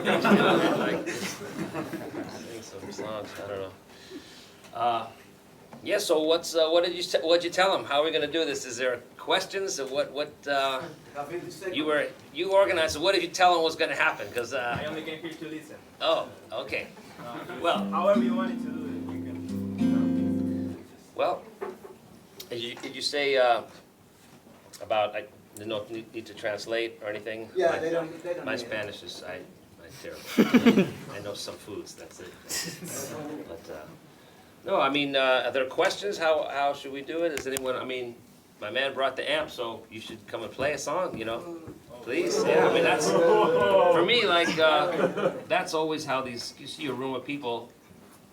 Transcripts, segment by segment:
like sing some songs. I don't know. Yeah. So what did you tell them? How are we going to do this? Is there questions? Or what you organized? So what did you tell them was going to happen? Because I only came here to listen. Oh, okay. Well, however you wanted to do it, you can. Well, did you say about I don't need to translate or anything? Yeah, they don't My need it. Spanish is I'm terrible. I know some foods. That's it. But no, I mean, are there questions? How should we do it? Is anyone? I mean, my man brought the amp, so you should come and play a song. You know, please. Yeah, I mean that's for me. Like that's always how these. You see a room of people.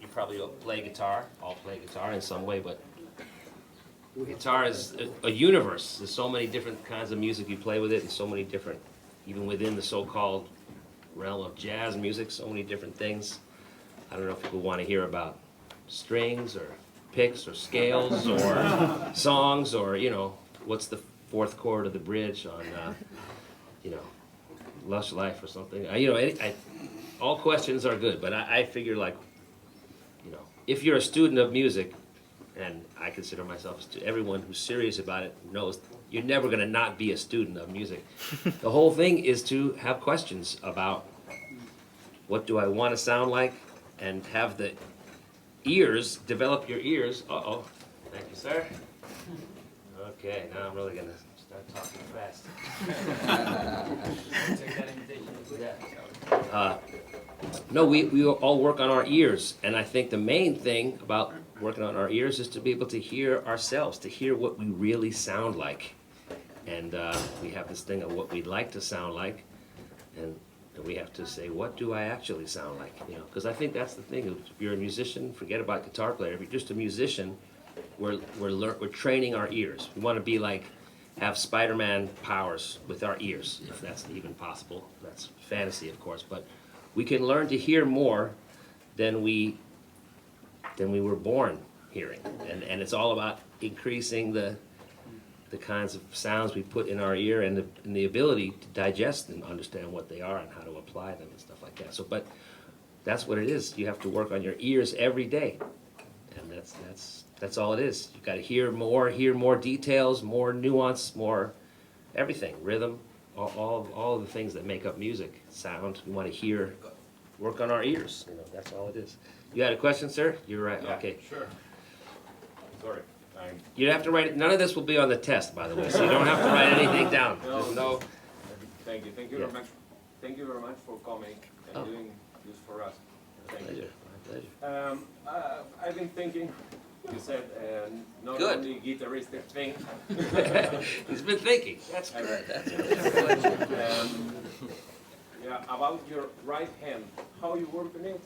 You probably play guitar. All play guitar in some way, but guitar is a universe. There's so many different kinds of music you play with it, and so many different, even within the so-called realm of jazz music, so many different things. I don't know if people want to hear about strings or picks or scales or songs or, you know, what's the fourth chord of the bridge on, you know, Lush Life or something. You know, all questions are good, but I figure like, you know, if you're a student of music, and I consider myself a student, everyone who's serious about it knows you're never going to not be a student of music. The whole thing is to have questions about what do I want to sound like, and have the ears, develop your ears. Uh-oh. Thank you, sir. Okay, now I'm really going to start talking fast. Take that invitation. Yeah. No, we all work on our ears, and I think the main thing about working on our ears is to be able to hear ourselves, to hear what we really sound like. And we have this thing of what we'd like to sound like, and we have to say, what do I actually sound like? You know, because I think that's the thing. If you're a musician, forget about guitar player. If you're just a musician, we're training our ears. We want to be like, have Spider-Man powers with our ears, if that's even possible. That's fantasy, of course, but we can learn to hear more than we were born hearing, and it's all about increasing the kinds of sounds we put in our ear, and the ability to digest and understand what they are and how to apply them and stuff like that. So, but that's what it is. You have to work on your ears every day, and that's all it is. You've got to hear more details, more nuance, more everything, rhythm, all of the things that make up music, sound. We want to hear, work on our ears. You know, that's all it is. You had a question, sir? You're right. Yeah, Okay. sure. Sorry. You have to write it. None of this will be on the test, by the way, so you don't have to write anything down. There's no. Thank you. Thank you Yeah. very much. Thank you very much for coming and Oh. doing this for us. Thank you. Pleasure. My pleasure. I've been thinking. You said not Good. only guitaristic thing. He's been thinking. That's good. That's good. Yeah, about your right hand, how you work on it.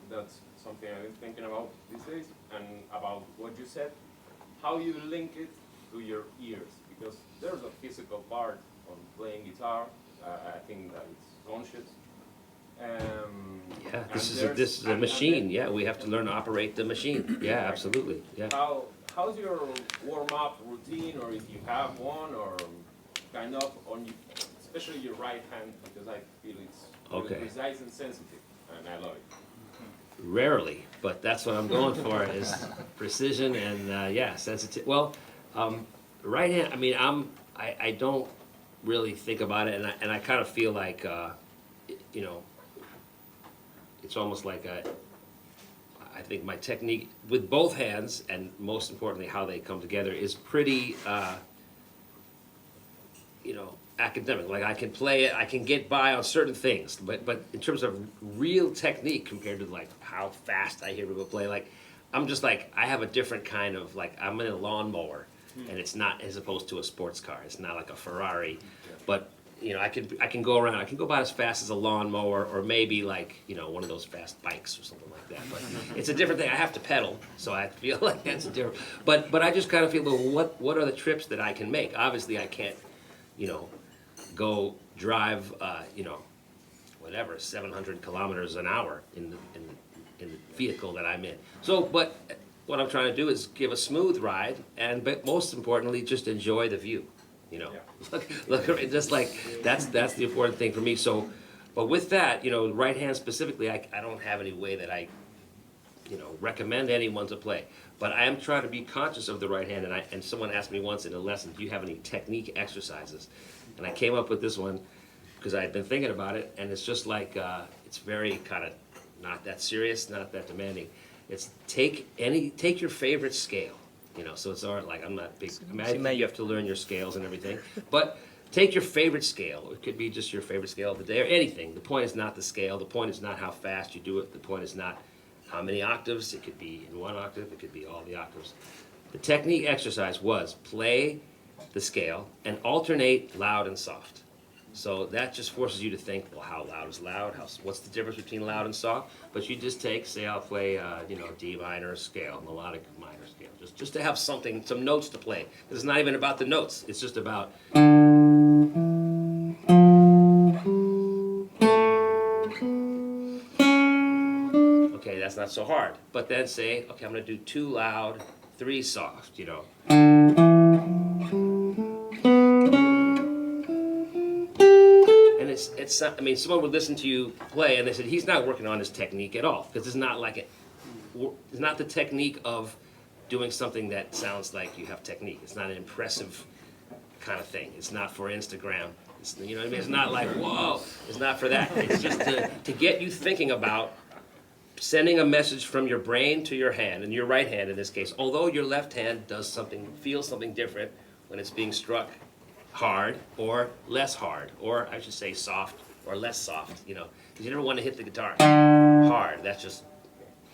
That's something I've been thinking about these days, and about what you said, how you link it to your ears, because there's a physical part on playing guitar. I think that it's conscious. Yeah, this is a machine. Yeah, we have to learn to operate the machine. Yeah, absolutely. Yeah. How's your warm-up routine, or if you have one, or kind of on, especially your right hand, because I feel it's really Okay. precise and sensitive, and I love it. Rarely, but that's what I'm going for is precision and yeah, sensitive. Well, right hand. I mean, I don't really think about it, and I kind of feel like you know, it's almost like I think my technique with both hands, and most importantly how they come together, is pretty you know, academic. Like I can play it, I can get by on certain things, but in terms of real technique compared to like how fast I hear people play, like I'm just like, I have a different kind of, like I'm in a lawnmower, and it's not as opposed to a sports car. It's not like a Ferrari, but you know, I can go around. I can go about as fast as a lawnmower, or maybe like, you know, one of those fast bikes or something like that. But it's a different thing. I have to pedal, so I feel like that's different. But I just kind of feel, well, what are the trips that I can make? Obviously, I can't, you know, go drive, you know, whatever, 700 kilometers an hour in the vehicle that I'm in. So, but what I'm trying to do is give a smooth ride, but most importantly, just enjoy the view. You know, Yeah. look, just like that's the important thing for me. So, But with that, you know, right hand specifically, I don't have any way that I, you know, recommend anyone to play. But I am trying to be conscious of the right hand, and someone asked me once in a lesson, do you have any technique exercises? And I came up with this one because I had been thinking about it, and it's just like, it's very kind of not that serious, not that demanding. It's take your favorite scale, you know, so it's like, I'm not big, I mean, I think you have to learn your scales and everything, but take your favorite scale. It could be just your favorite scale of the day or anything. The point is not the scale, the point is not how fast you do it, the point is not how many octaves. It could be in one octave, it could be all the octaves. The technique exercise was play the scale and alternate loud and soft. So that just forces you to think, well, how loud is loud? What's the difference between loud and soft? But you just take, say, I'll play, you know, D minor scale, melodic minor scale, just to have something, some notes to play. It's not even about the notes. It's just about. Okay, that's not so hard. But then say, okay, I'm going to do 2 loud, 3 soft, you know. It's I mean, someone would listen to you play and they said, he's not working on his technique at all, because it's not like it's not the technique of doing something that sounds like you have technique. It's not an impressive kind of thing. It's not for Instagram. You know what I mean? It's not like, whoa, it's not for that. It's just to get you thinking about sending a message from your brain to your hand, and your right hand in this case, although your left hand feels something different when it's being struck hard or less hard, or I should say soft or less soft, you know, because you never want to hit the guitar hard. That's just,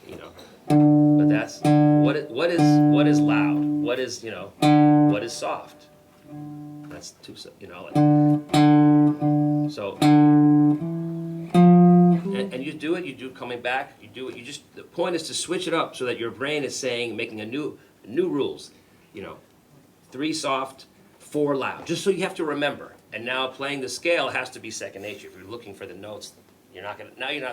you know, but that's what is loud, what is, you know, what is soft. That's too, you know, like, so, and you do it coming back, you do it, the point is to switch it up so that your brain is making a new rules, you know, 3 soft, 4 loud, just so you have to remember. And now playing the scale has to be second nature. If you're looking for the notes, you're not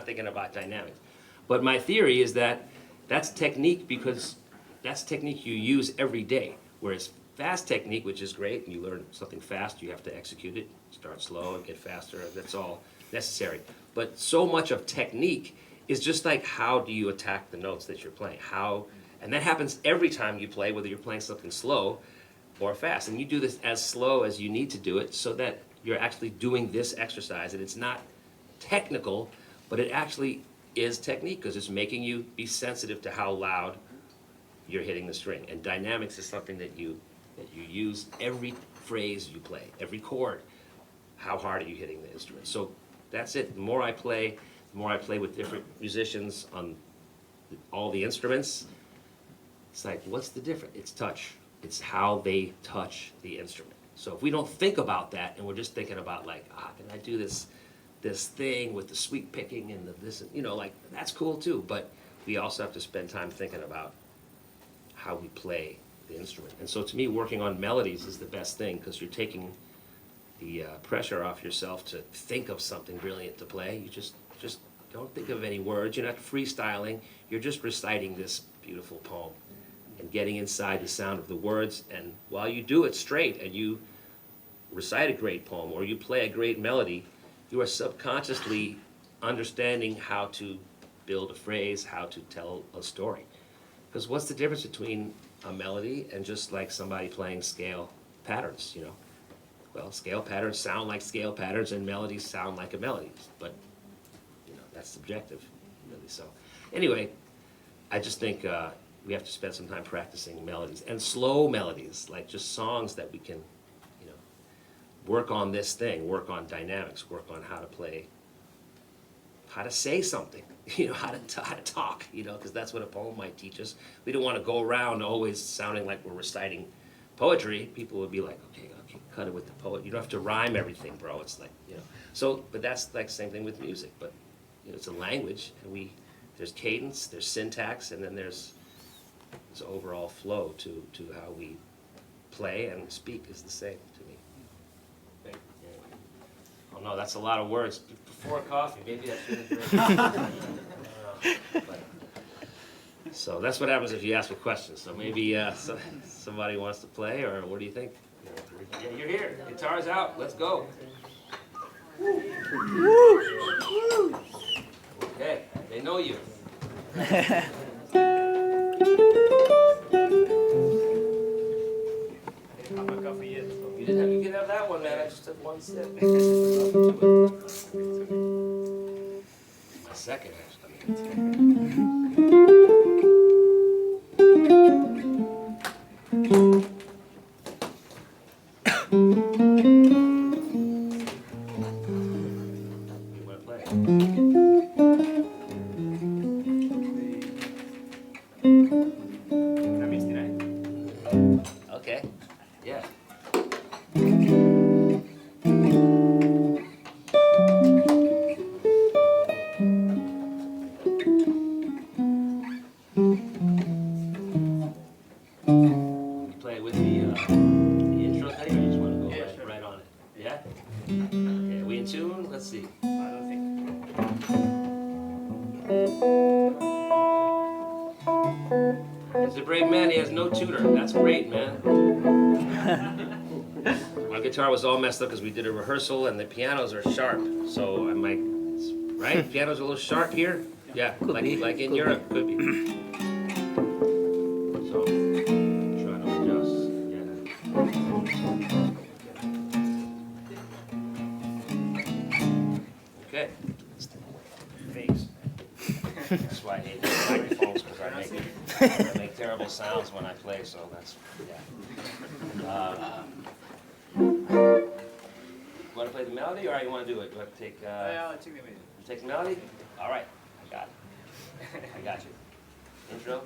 thinking about dynamics. But my theory is that that's technique, because that's technique you use every day. Whereas fast technique, which is great, and you learn something fast, you have to execute it, start slow and get faster, that's all necessary. But so much of technique is just like, how do you attack the notes that you're playing? And that happens every time you play, whether you're playing something slow or fast. And you do this as slow as you need to do it so that you're actually doing this exercise. And it's not technical, but it actually is technique, because it's making you be sensitive to how loud you're hitting the string. And dynamics is something that you use every phrase you play, every chord. How hard are you hitting the instrument? So that's it. The more I play with different musicians on all the instruments, it's like, what's the difference? It's touch. It's how they touch the instrument. So if we don't think about that, and we're just thinking about like, can I do this thing with the sweep picking and this, you know, like, that's cool too. But we also have to spend time thinking about how we play the instrument. And so to me, working on melodies is the best thing, because you're taking the pressure off yourself to think of something brilliant to play. You just don't think of any words. You're not freestyling. You're just reciting this beautiful poem and getting inside the sound of the words. And while you do it straight and you recite a great poem or you play a great melody, you are subconsciously understanding how to build a phrase, how to tell a story. Because what's the difference between a melody and just like somebody playing scale patterns, you know? Well, scale patterns sound like scale patterns and melodies sound like a melody, but, you know, that's subjective, really. So anyway, I just think we have to spend some time practicing melodies, and slow melodies, like just songs that we can, you know, work on this thing, work on dynamics, work on how to play, how to say something, you know, how to talk, you know, because that's what a poem might teach us. We don't want to go around always sounding like we're reciting poetry. People would be like, okay, cut it with the poet. You don't have to rhyme everything, bro. It's like, you know. So, but that's like the same thing with music. But, you know, it's a language, and there's cadence, there's syntax, and then there's this overall flow to how we play and speak is the same to me. Thank you. Yeah. Oh no, that's a lot of words. Before coffee, maybe I shouldn't drink. So that's what happens if you ask me questions. So maybe somebody wants to play, or what do you think? Yeah, you're here. Guitar's out. Let's go. Okay, they know you. Have a coffee yet? You can have that one, man. I just took one sip. A second, actually. You wanna play? Okay. Yeah. You play it with the intro thing, or you just want to go Yeah, right, sure. right on it? Yeah? Okay, are we in tune? Let's see. I don't think. He's a brave man, he has no tutor. That's great, man. My guitar was all messed up because we did a rehearsal and the pianos are sharp. So I'm like, right? Pianos are a little sharp here? Yeah, like in Europe, could be. So, trying to adjust. Yeah. Okay. Fakes. That's why I hate microphones, because I make terrible sounds when I play, so that's, yeah. Want to play the melody, or you want to do it? Do I take, I'll take the video. take the melody? All right, I got it. I got you. Intro?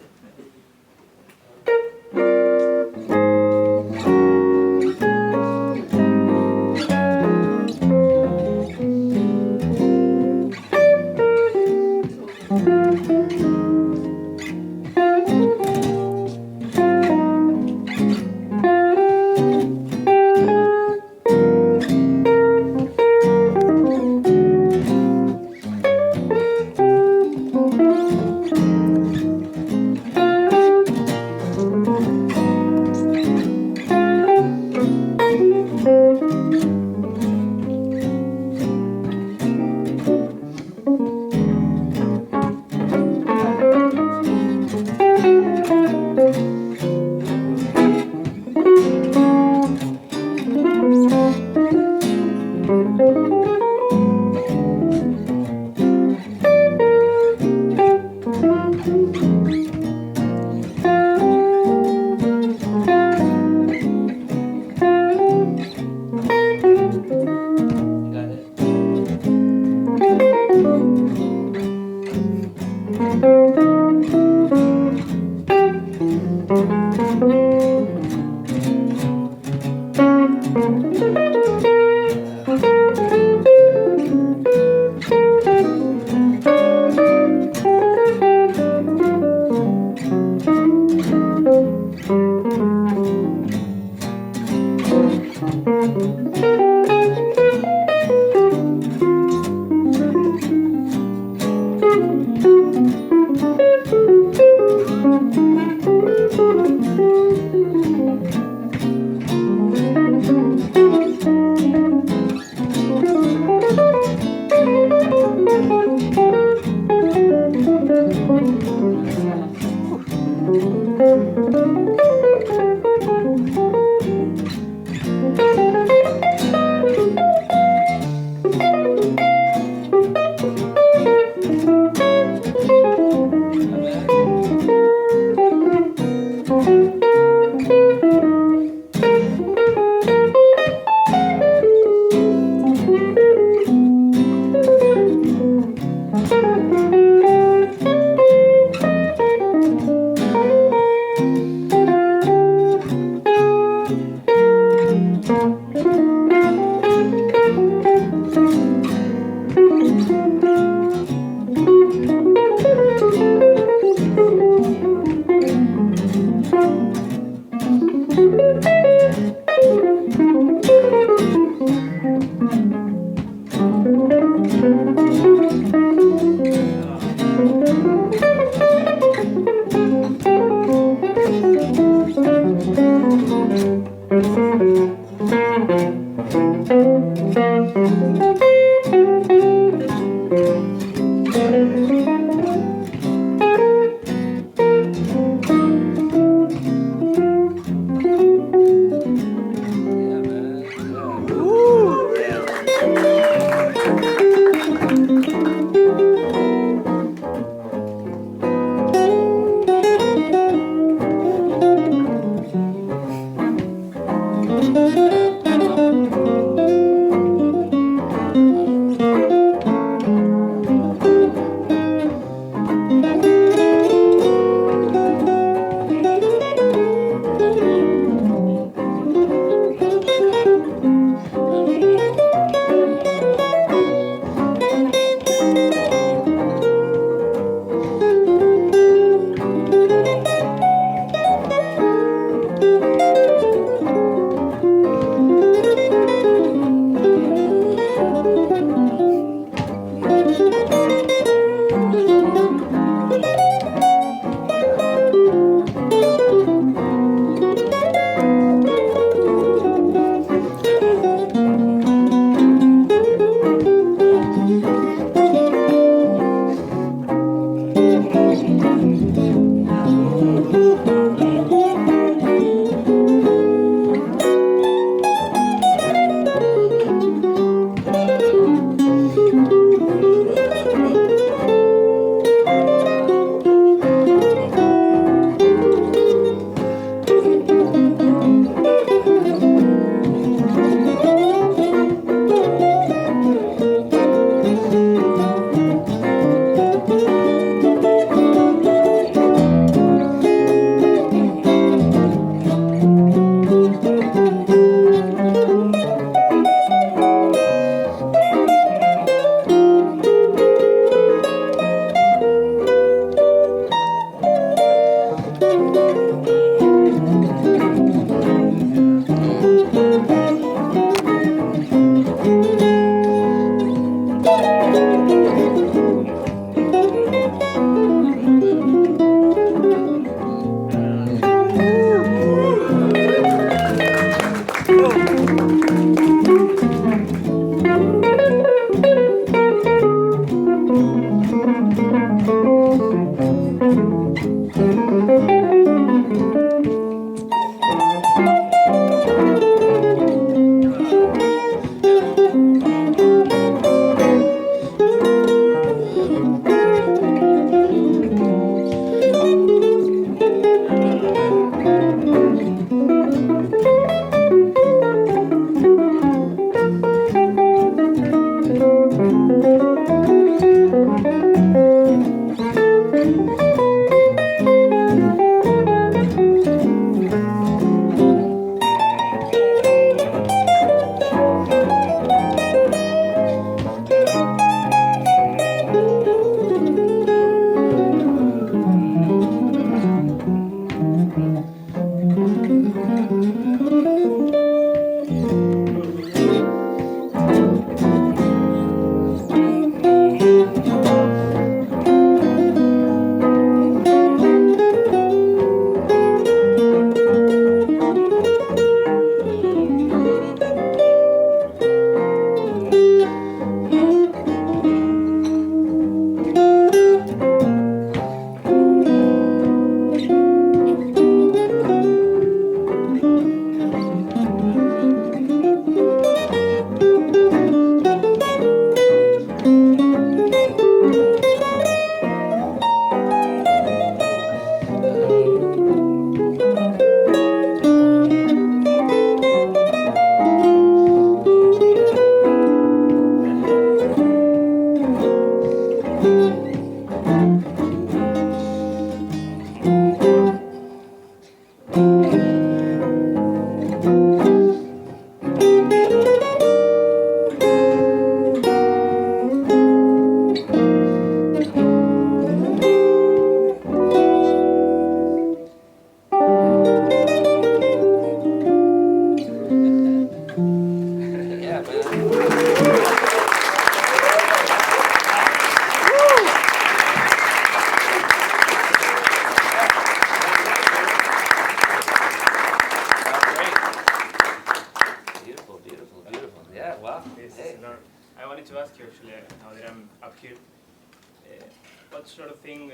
What sort of thing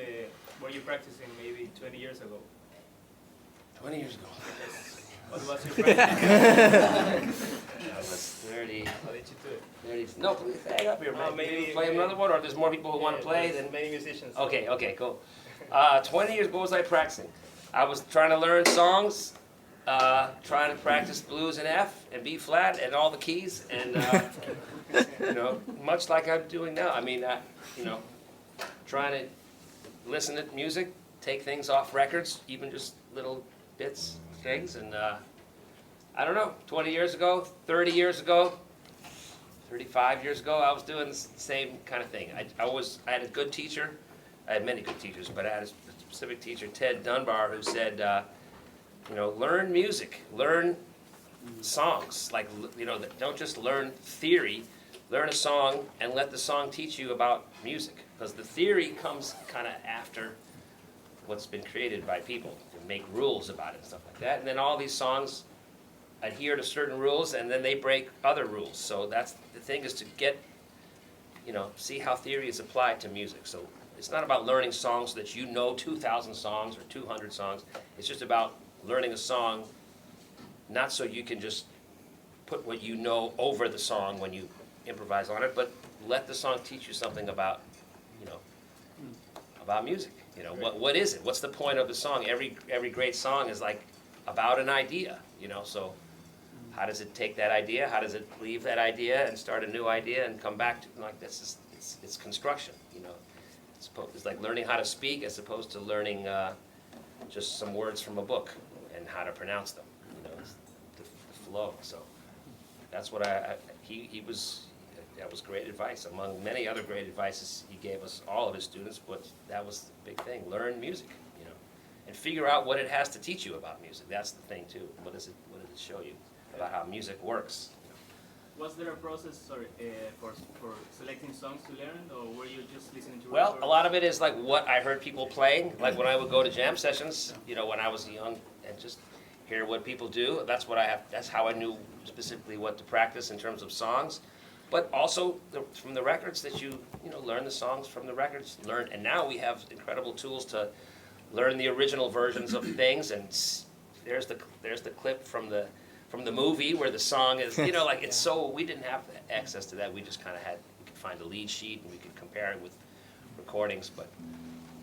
were you practicing maybe 20 years ago? 20 years ago. What was your practice? I was 30. How did you do it? 30. No, please hang up here, man. maybe- Maybe play another one, or there's more people who want to play. There's Then many musicians. okay, cool. 20 years ago was I practicing? I was trying to learn songs, trying to practice blues in F and B flat and all the keys, and much like I'm doing now. I mean, trying to listen to music, take things off records, even just little bits, things, and I don't know. 20 years ago, 30 years ago, 35 years ago, I was doing the same kind of thing. I had a good teacher. I had many good teachers, but I had a specific teacher, Ted Dunbar, who said, learn music, learn songs. Like, don't just learn theory. Learn a song and let the song teach you about music, because the theory comes kind of after what's been created by people to make rules about it and stuff like that. And then all these songs adhere to certain rules, and then they break other rules. So that's the thing, is to get, see how theory is applied to music. So it's not about learning songs that 2,000 songs or 200 songs. It's just about learning a song, not so you can just put what you know over the song when you improvise on it, but let the song teach you something about, about music. What is it? What's the point of the song? Every great song is like about an idea. So how does it take that idea? How does it leave that idea and start a new idea and come back to like this? It's construction. It's like learning how to speak as opposed to learning just some words from a book and how to pronounce them. It's the flow. So that's what that was great advice. Among many other great advices he gave us, all of his students, but that was the big thing. Learn music, and figure out what it has to teach you about music. That's the thing too. What does it show you about how music works? Was there a process, for selecting songs to learn, or were you just listening to Well, records? a lot of it is like what I heard people playing, like when I would go to jam sessions, you know, when I was young, and just hear what people do. That's how I knew specifically what to practice in terms of songs. But also from the records that you learn the songs from the records, and now we have incredible tools to learn the original versions of things, and there's the clip from the movie where the song is, like it's so, we didn't have access to that. We just kind of we could find a lead sheet and we could compare it with recordings, but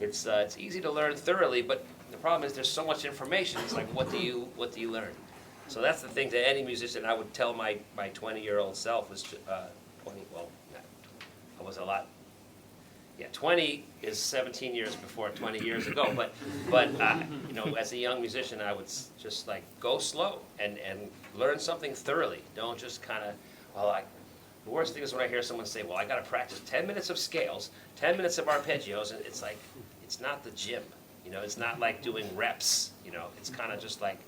it's easy to learn thoroughly, but the problem is there's so much information. It's like, what do you learn? So that's the thing to any musician I would tell my 20-year-old self was 20, well, I was a lot, 20 is 17 years before 20 years ago, but as a young musician, I would just like go slow and learn something thoroughly. Don't just kind of, the worst thing is when I hear someone say, well, I got to practice 10 minutes of scales, 10 minutes of arpeggios, and it's like, it's not the gym, it's not like doing reps, it's kind of just like,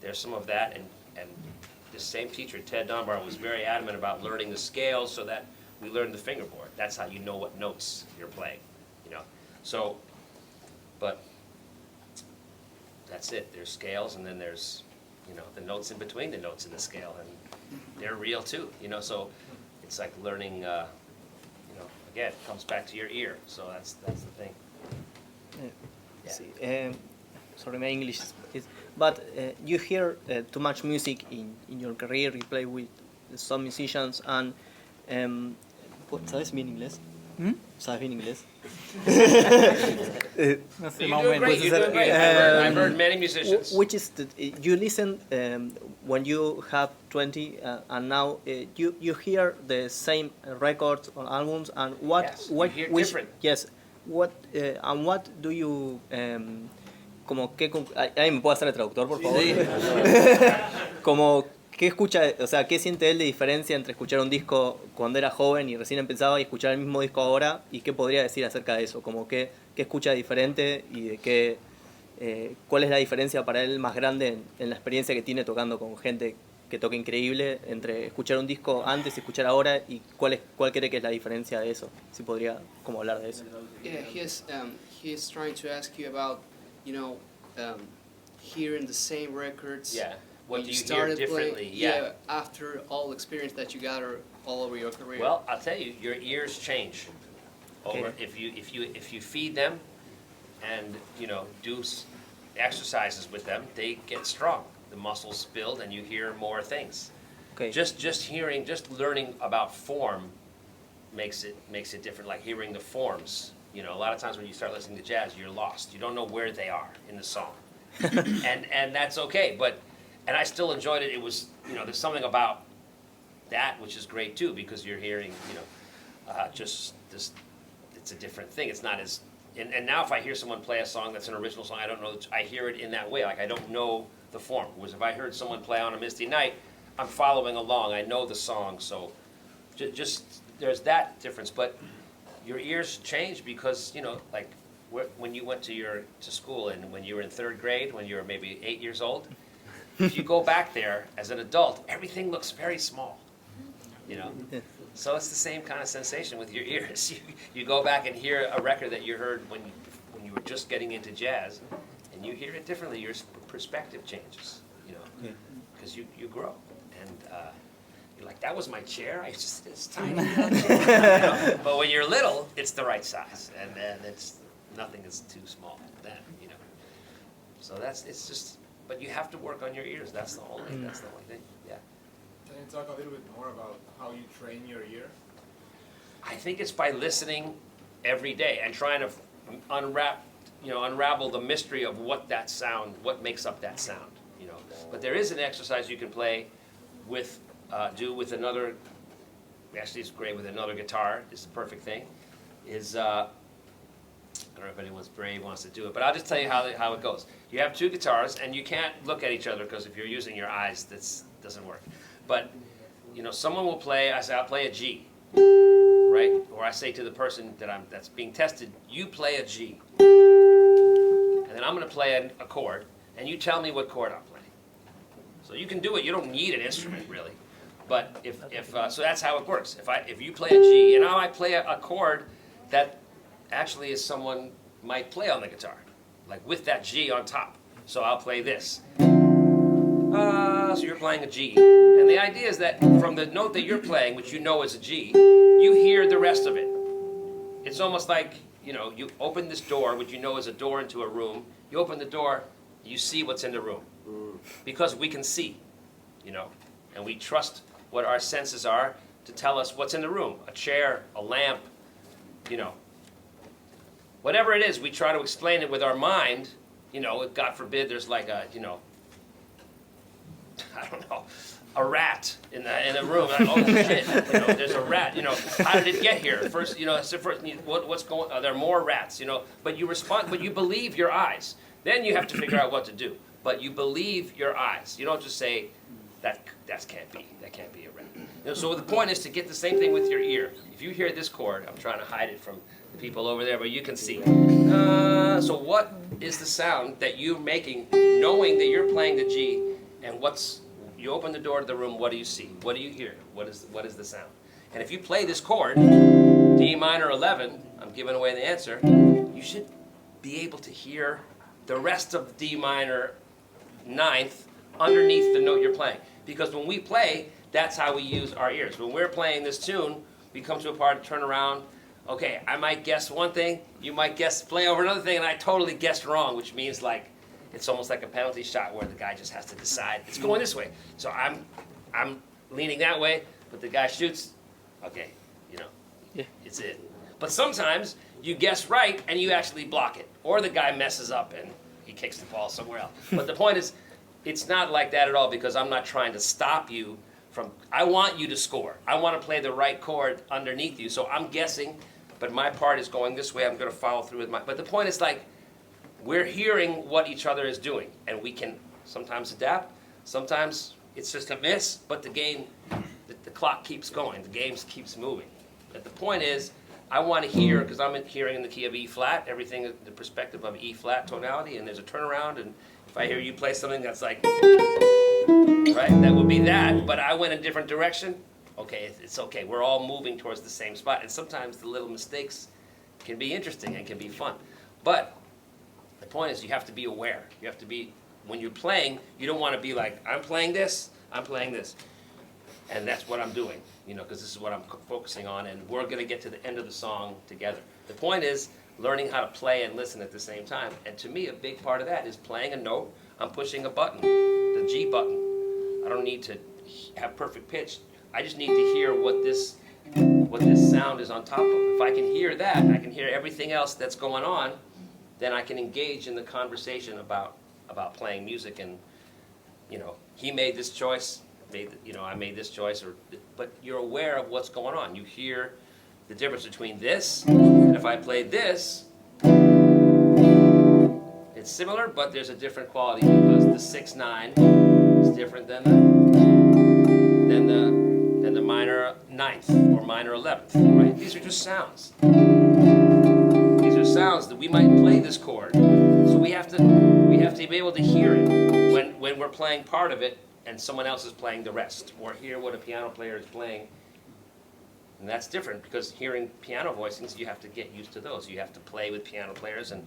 there's some of that, and the same teacher, Ted Dunbar, was very adamant about learning the scales so that we learned the fingerboard. That's how you know what notes you're playing, So, but that's it. There's scales, and then there's, the notes in between the notes in the scale, and they're real too, So it's like learning, again, it comes back to your ear. So that's the thing. Yeah. Sí, sorry, my English is, but you hear too much music in your career. You play with some musicians, and ¿sabes bien inglés? ¿Sabes bien inglés? No sé, You're más o doing menos. great. You're doing great. I've heard many musicians. Which is you listen when you have 20 and now you hear the same records or albums, and Yes, you hear different. Yes, what and what do you como que ¿alguien me puede hacer el traductor, por favor? Como ¿qué escucha, o sea, qué siente él de diferencia entre escuchar un disco cuando era joven y recién empezaba y escuchar el mismo disco ahora? ¿Y qué podría decir acerca de eso? Como qué escucha diferente y de qué, cuál es la diferencia para él más grande en la experiencia que tiene tocando con gente que toca increíble entre escuchar un disco antes y escuchar ahora, y cuál cree que es la diferencia de eso? Si podría como hablar de eso. Yeah, he is trying to ask you about, hearing the same records. Yeah. What when do you hear started differently? playing, after all the experience that you gather all over your career. Well, I'll tell you, your ears change over Okay. if you feed them and do exercises with them, they get strong. The muscles build and you hear more things. Okay. Just learning about form makes it different. Like hearing the forms. A lot of times when you start listening to jazz, you're lost. You don't know where they are in the song, and that's okay. And I still enjoyed it. It was, there's something about that which is great too, because you're hearing, just this, it's a different thing. It's not as, and now if I hear someone play a song that's an original song, I don't know, I hear it in that way. Like I don't know the form. Whereas if I heard someone play On a Misty Night, I'm following along. I know the song. So just there's that difference. But your ears change because, like when you went to school and when you were in 3rd grade, when you were maybe 8 years old, if you go back there as an adult, everything looks very small, So it's the same kind of sensation with your ears. You go back and hear a record that you heard when you were just getting into jazz, and you hear it differently. Your perspective changes, because you grow. And you're like, that was my chair. It's tiny. But when you're little, it's the right size, and then nothing is too small then, So it's just. But you have to work on your ears. That's the only thing. Yeah. Can you talk a little bit more about how you train your ear? I think it's by listening every day and trying to unravel the mystery of what makes up that sound. But there is an exercise you can play do with another. Actually, it's great with another guitar. It's the perfect thing. I don't know if anyone's brave wants to do it, but I'll just tell you how it goes. You have 2 guitars, and you can't look at each other because if you're using your eyes, that doesn't work. But, someone will play, I say, I'll play a G, right? Or I say to the person that's being tested, you play a G. And then I'm going to play a chord, and you tell me what chord I'm playing. So you can do it. You don't need an instrument, really. But so that's how it works. If you play a G, and I might play a chord that actually is someone might play on the guitar, like with that G on top. So I'll play this. So you're playing a G. And the idea is that from the note that you're playing, which you know is a G, you hear the rest of it. It's almost like, you open this door, which you know is a door into a room. You open the door, you see what's in the room. Because we can see, and we trust what our senses are to tell us what's in the room. A chair, a lamp, whatever it is, we try to explain it with our mind. God forbid there's like a, I don't know, a rat in a room. Like, oh shit, there's a rat. How did it get here? First, what's going? Are there more rats? But you respond. But you believe your eyes. Then you have to figure out what to do. But you believe your eyes. You don't just say that can't be a rat. So the point is to get the same thing with your ear. If you hear this chord, I'm trying to hide it from the people over there, but you can see. So what is the sound that you're making, knowing that you're playing the G? And you open the door to the room, what do you see? What do you hear? What is the sound? And if you play this chord, D minor 11, I'm giving away the answer, you should be able to hear the rest of D minor 9th underneath the note you're playing. Because when we play, that's how we use our ears. When we're playing this tune, we come to a part, turn around, okay, I might guess one thing, you might play over another thing, and I totally guessed wrong, which means like, it's almost like a penalty shot where the guy just has to decide, it's going this way. So I'm leaning that way, but the guy shoots, okay, it's it. But sometimes you guess right and you actually block it. Or the guy messes up and he kicks the ball somewhere else. But the point is, it's not like that at all because I'm not trying to stop you from, I want you to score. I want to play the right chord underneath you. So I'm guessing, but my part is going this way, I'm going to follow through with but the point is like, we're hearing what each other is doing, and we can sometimes adapt, sometimes it's just a miss, but the game, the clock keeps going, the game keeps moving. But the point is, I want to hear, because I'm hearing in the key of E flat, everything the perspective of E flat tonality, and there's a turnaround, and if I hear you play something that's like, right, that would be that, but I went a different direction, okay, it's okay, we're all moving towards the same spot, and sometimes the little mistakes can be interesting and can be fun. But the point is you have to be aware. You have to be, when you're playing, you don't want to be like, I'm playing this, and that's what I'm doing, because this is what I'm focusing on, and we're going to get to the end of the song together. The point is learning how to play and listen at the same time, and to me, a big part of that is playing a note, I'm pushing a button, the G button. I don't need to have perfect pitch. I just need to hear what this sound is on top of. If I can hear that, I can hear everything else that's going on, then I can engage in the conversation about playing music. And he made this choice, I made this choice, but you're aware of what's going on. You hear the difference between this and if I play this, it's similar, but there's a different quality because the 6/9 is different than the minor 9th or minor 11th, right? These are just sounds. These are sounds that we might play this chord. So we have to be able to hear it when we're playing part of it and someone else is playing the rest, or hear what a piano player is playing. And that's different because hearing piano voicings, you have to get used to those. You have to play with piano players and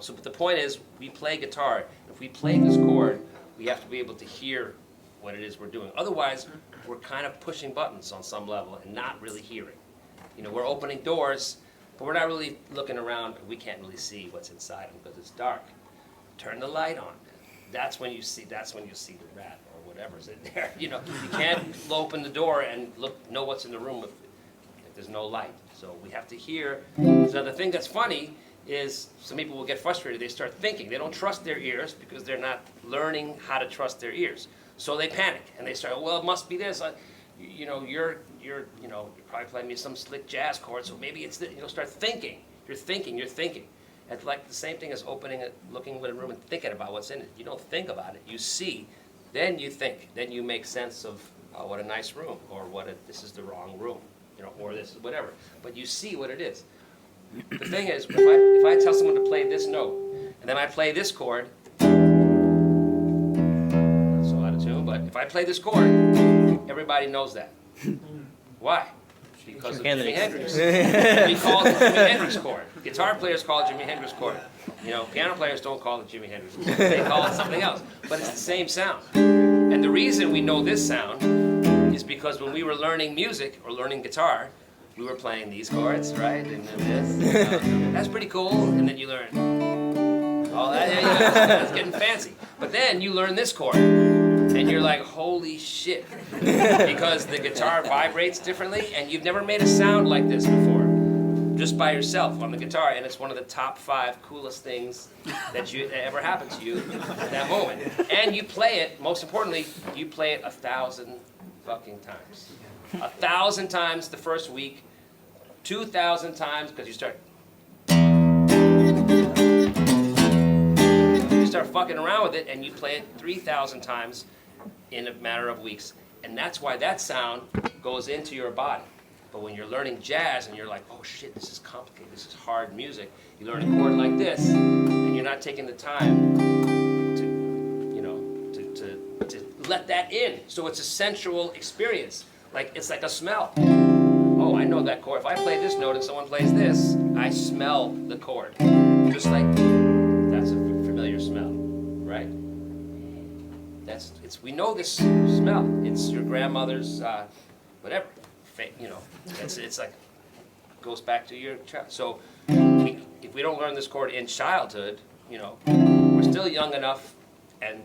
so but the point is we play guitar. If we play this chord, we have to be able to hear what it is we're doing. Otherwise, we're kind of pushing buttons on some level and not really hearing. We're opening doors, but we're not really looking around. We can't really see what's inside them because it's dark. Turn the light on. That's when you see the rat or whatever's in there. You can't open the door and know what's in the room if there's no light. So we have to hear. So the thing that's funny is some people will get frustrated. They start thinking. They don't trust their ears because they're not learning how to trust their ears. So they panic and they start, well, it must be this. You're probably playing me some slick jazz chord, so maybe it's this. Start thinking. You're thinking. It's like the same thing as looking at a room and thinking about what's in it. You don't think about it. You see, then you think. Then you make sense of, oh, what a nice room, or this is the wrong room, or this is whatever. But you see what it is. The thing is, if I tell someone to play this note, and then I play this chord, not so out of tune, but if I play this chord, everybody knows that. Why? Because of Hendrix. Jimi Hendrix. We call it the Jimi Hendrix chord. Guitar players call it Jimi Hendrix chord. You know, piano players don't call it Jimi Hendrix chord. They call it something else. But it's the same sound. And the reason we know this sound is because when we were learning music or learning guitar, we were playing these chords, right? And then this. That's pretty cool. And then you learn all that. Yeah, it's getting fancy. But then you learn this chord. And you're like, holy shit. Because the guitar vibrates differently, and you've never made a sound like this before. Just by yourself on the guitar, and it's one of the top 5 coolest things that ever happened to you at that moment. And you play it, most importantly, you play it 1,000 fucking times. 1,000 times the first week, 2,000 times, because you start fucking around with it, and you play it 3,000 times in a matter of weeks. And that's why that sound goes into your body. But when you're learning jazz and you're like, oh shit, this is complicated, this is hard music, you learn a chord like this, and you're not taking the time to, you know, to let that in. So it's a sensual experience. Like, it's like a smell. Oh, I know that chord. If I play this note and someone plays this, I smell the chord. Just like, that's a familiar smell, right? We know this smell. It's your grandmother's, whatever, you know, it's like, goes back to your child. So if we don't learn this chord in childhood, you know, we're still young enough and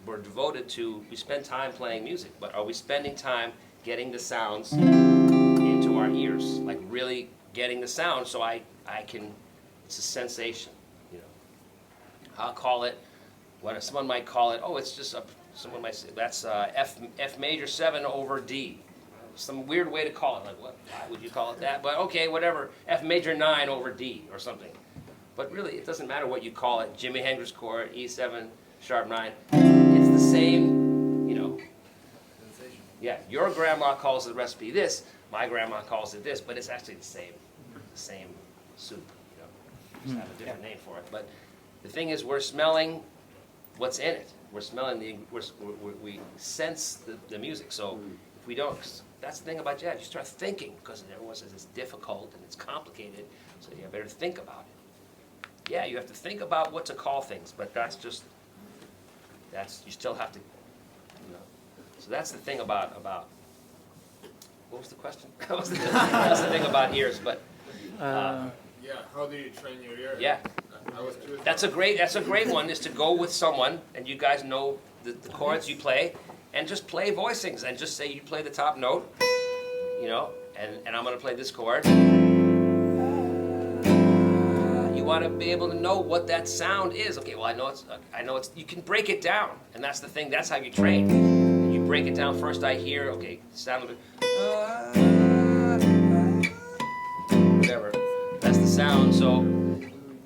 we're devoted to, we spend time playing music, but are we spending time getting the sounds into our ears? Like really getting the sound so I can, it's a sensation, you know. I'll call it, someone might call it, oh, it's just someone might say, that's F major 7 over D. Some weird way to call it, like what, why would you call it that? But okay, whatever, F major 9 over D or something. But really, it doesn't matter what you call it, Jimi Hendrix chord, E7, sharp 9. It's the same, you know. Yeah, your grandma calls the recipe this, my grandma calls it this, but it's actually the same soup, you know. Just have a different name for it. But the thing is, we're smelling what's in it. We're smelling we sense the music. So if we don't, that's the thing about jazz. You start thinking, because everyone says it's difficult and it's complicated, so you better think about it. Yeah, you have to think about what to call things, but you still have to, you know. So that's the thing about what was the question? That's the thing about ears, but Yeah, how do you train your ear? yeah. I was curious. That's a great one, is to go with someone, and you guys know the chords you play, and just play voicings, and just say you play the top note, you know, and I'm going to play this chord. You want to be able to know what that sound is. Okay, well, I know it's, you can break it down, and that's the thing, that's how you train. You break it down first, I hear, okay, sound of it, whatever, that's the sound, so,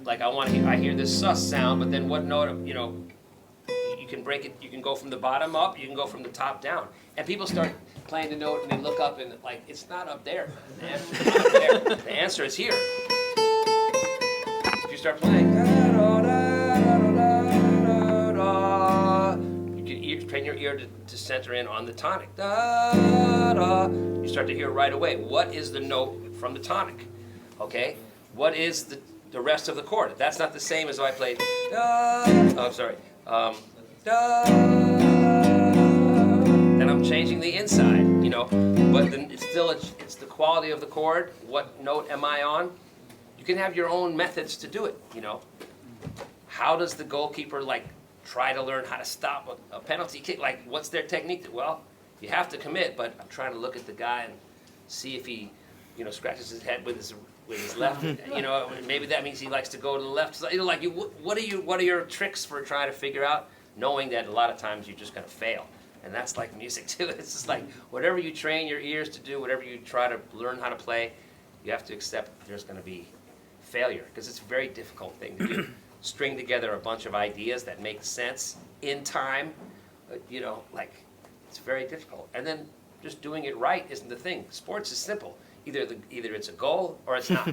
like I hear this sus sound, but then what note, you know, you can break it, you can go from the bottom up, you can go from the top down. And people start playing the note and they look up and like, it's not up there. The answer's not up there. The answer is here. If you start playing, you can train your ear to center in on the tonic. You start to hear right away, what is the note from the tonic? Okay? What is the rest of the chord? That's not the same as if I played oh, sorry. Then I'm changing the inside, you know. But then it's the quality of the chord. What note am I on? You can have your own methods to do it, you know. How does the goalkeeper like try to learn how to stop a penalty kick? Like, what's their technique? Well, you have to commit, but I'm trying to look at the guy and see if he, you know, scratches his head with his left, you know, maybe that means he likes to go to the left. So, you know, like, what are your tricks for trying to figure out, knowing that a lot of times you're just going to fail? And that's like music too. It's just like whatever you train your ears to do, whatever you try to learn how to play, you have to accept there's going to be failure, because it's a very difficult thing to do. String together a bunch of ideas that make sense in time, you know, like, it's very difficult. And then just doing it right isn't the thing. Sports is simple. Either it's a goal or it's not.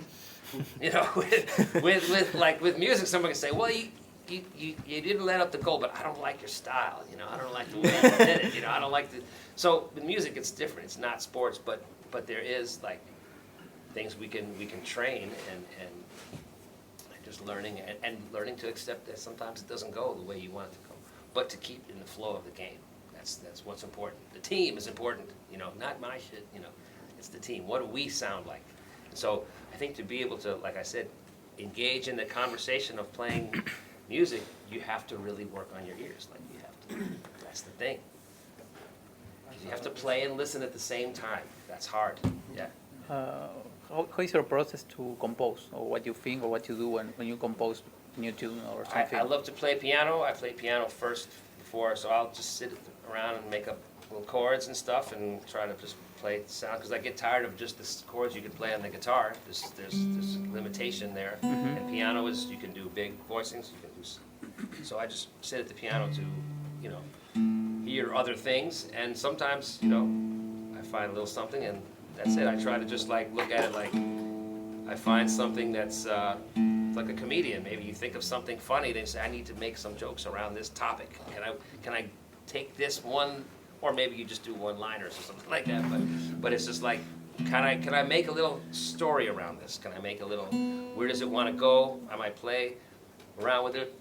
You know, with music, someone can say, well, you you didn't let up the goal, but I don't like your style, you know, I don't like the way you did it, you know, I don't like the, so with music it's different, it's not sports, but there is like things we can train and just learning and learning to accept that sometimes it doesn't go the way you want it to go, but to keep in the flow of the game. That's what's important. The team is important, you know, not my shit, you know, it's the team. What do we sound like? So I think to be able to, like I said, engage in the conversation of playing music, you have to really work on your ears. Like you have to, that's the thing. You have to play and listen at the same time. That's hard, yeah. How is your process to compose, or what you think, or what you do when you compose new tune or something? I love to play piano. I play piano first before, so I'll just sit around and make up little chords and stuff and try to just play the sound, because I get tired of just the chords you can play on the guitar. There's limitation there. And piano is, you can do big voicings, you can do, so I just sit at the piano to, you know, hear other things, and sometimes, you know, I find a little something and that's it. I try to just like look at it like I find something that's like a comedian. Maybe you think of something funny, then you say, I need to make some jokes around this topic. Can I take this one, or maybe you just do one-liners or something like that. But it's just like, can I make a little story around this? Can I make a little, where does it want to go? I might play around with it,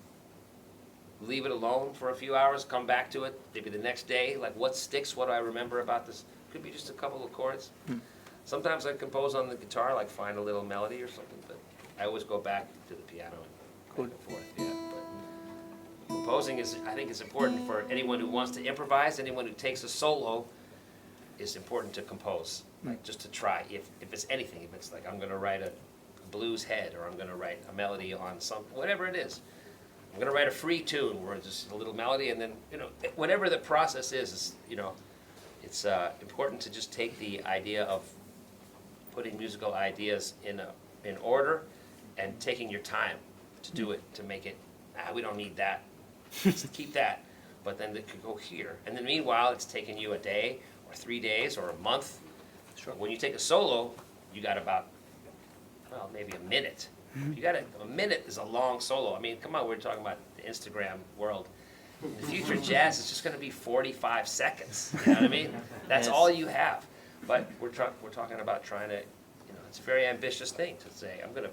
leave it alone for a few hours, come back to it, maybe the next day. Like what sticks? What do I remember about this? Could be just a couple of chords. Sometimes I compose on the guitar, like find a little melody or something, but I always go back to the piano and back and forth. Yeah, but composing is, I think it's important for anyone who wants to improvise, anyone who takes a solo, it's important to compose, like just to try. If it's anything, if it's like I'm going to write a blues head, or I'm going to write a melody on some, whatever it is. I'm going to write a free tune where it's just a little melody, and then, you know, whatever the process is, you know, it's important to just take the idea of putting musical ideas in order and taking your time to do it, to make it, we don't need that, let's keep that, but then it could go here. And then meanwhile, it's taking you a day or 3 days or a month. Sure. When you take a solo, you got about, well, maybe a minute. You got a minute is a long solo. I mean, come on, we're talking about the Instagram world. In the future, jazz is just going to be 45 seconds. You know what I mean? That's all you have. But we're talking about trying to, you know, it's a very ambitious thing to say, I'm going to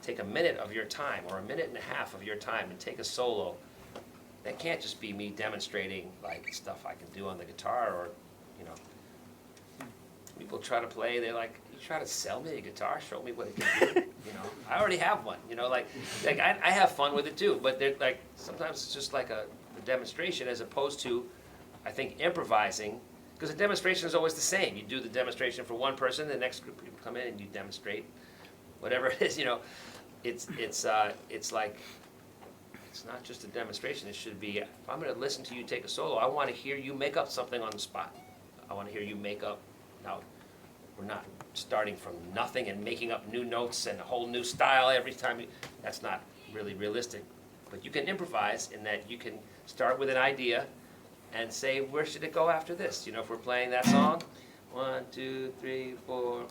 take a minute of your time or a minute and a half of your time and take a solo. That can't just be me demonstrating like stuff I can do on the guitar, or, you know, people try to play, they're like, you try to sell me a guitar, show me what it can do. You know, I already have one. You know, like I have fun with it too, but they're like, sometimes it's just like a demonstration as opposed to, I think, improvising, because a demonstration is always the same. You do the demonstration for one person, the next group of people come in and you demonstrate whatever it is, you know. It's like, it's not just a demonstration. It should be, if I'm going to listen to you take a solo, I want to hear you make up something on the spot. I want to hear you make up. Now, we're not starting from nothing and making up new notes and a whole new style every time. That's not really realistic. But you can improvise in that you can start with an idea and say, where should it go after this? You know, if we're playing that song, 1, 2, 3, 4.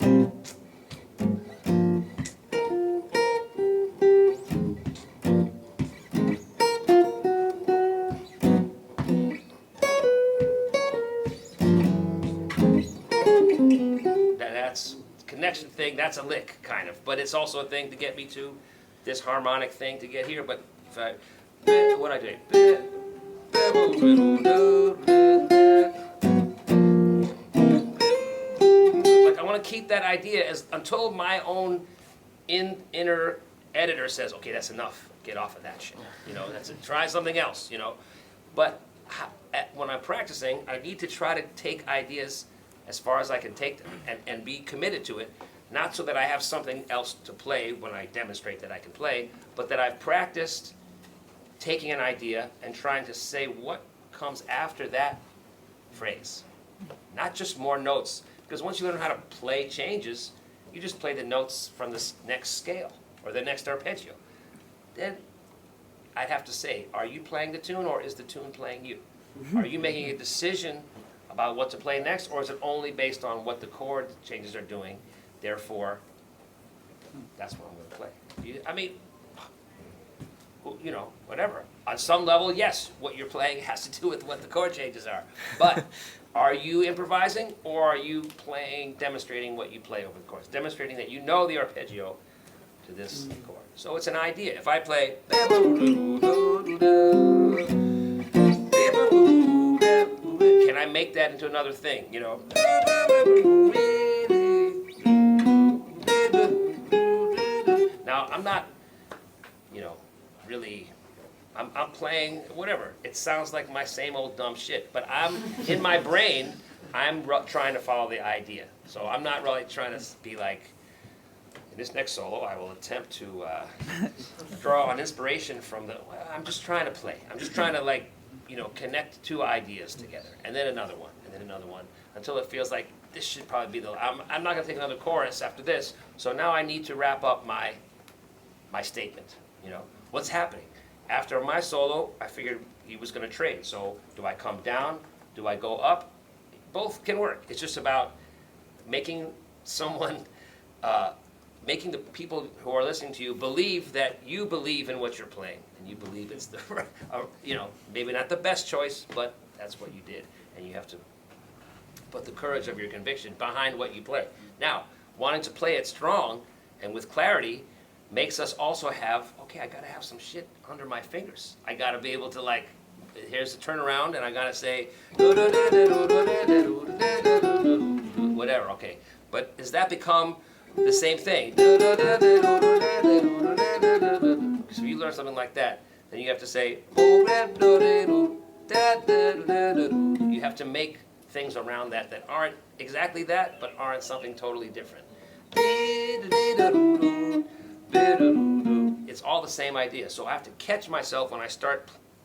That's connection thing, that's a lick, kind of. But it's also a thing to get me to this harmonic thing to get here. But if I, what I do, like I want to keep that idea as until my own inner editor says, okay, that's enough, get off of that shit. You know, that's it. Try something else. You know, but when I'm practicing, I need to try to take ideas as far as I can take them and be committed to it, not so that I have something else to play when I demonstrate that I can play, but that I've practiced taking an idea and trying to say what comes after that phrase. Not just more notes, because once you learn how to play changes, you just play the notes from this next scale or the next arpeggio. Then I'd have to say, are you playing the tune or is the tune playing you? Are you making a decision about what to play next, or is it only based on what the chord changes are doing? Therefore, that's what I'm going to play. I mean, you know, whatever. On some level, yes, what you're playing has to do with what the chord changes are. But are you improvising, or are you playing, demonstrating what you play over the course? Demonstrating that you know the arpeggio to this chord. So it's an idea. If I play, can I make that into another thing, you know? Now, I'm not, you know, really, I'm playing whatever. It sounds like my same old dumb shit, but I'm, in my brain, I'm trying to follow the idea. So I'm not really trying to be like, in this next solo, I will attempt to draw an inspiration from the, well, I'm just trying to play. I'm just trying to, like, you know, connect two ideas together, and then another one, and then another one, until it feels like this should probably be the, I'm not gonna take another chorus after this, so now I need to wrap up my statement, you know? What's happening? After my solo, I figured he was gonna trade, so do I come down? Do I go up? Both can work. It's just about making someone, making the people who are listening to you believe that you believe in what you're playing, and you believe it's the, you know, maybe not the best choice, but that's what you did, and you have to put the courage of your conviction behind what you play. Now, wanting to play it strong and with clarity makes us also have, okay, I gotta have some shit under my fingers. I gotta be able to, like, here's the turnaround, and I gotta say, whatever, okay. But does that become the same thing? So if you learn something like that, then you have to say, you have to make things around that that aren't exactly that, but aren't something totally different. It's all the same idea. So I have to catch myself when I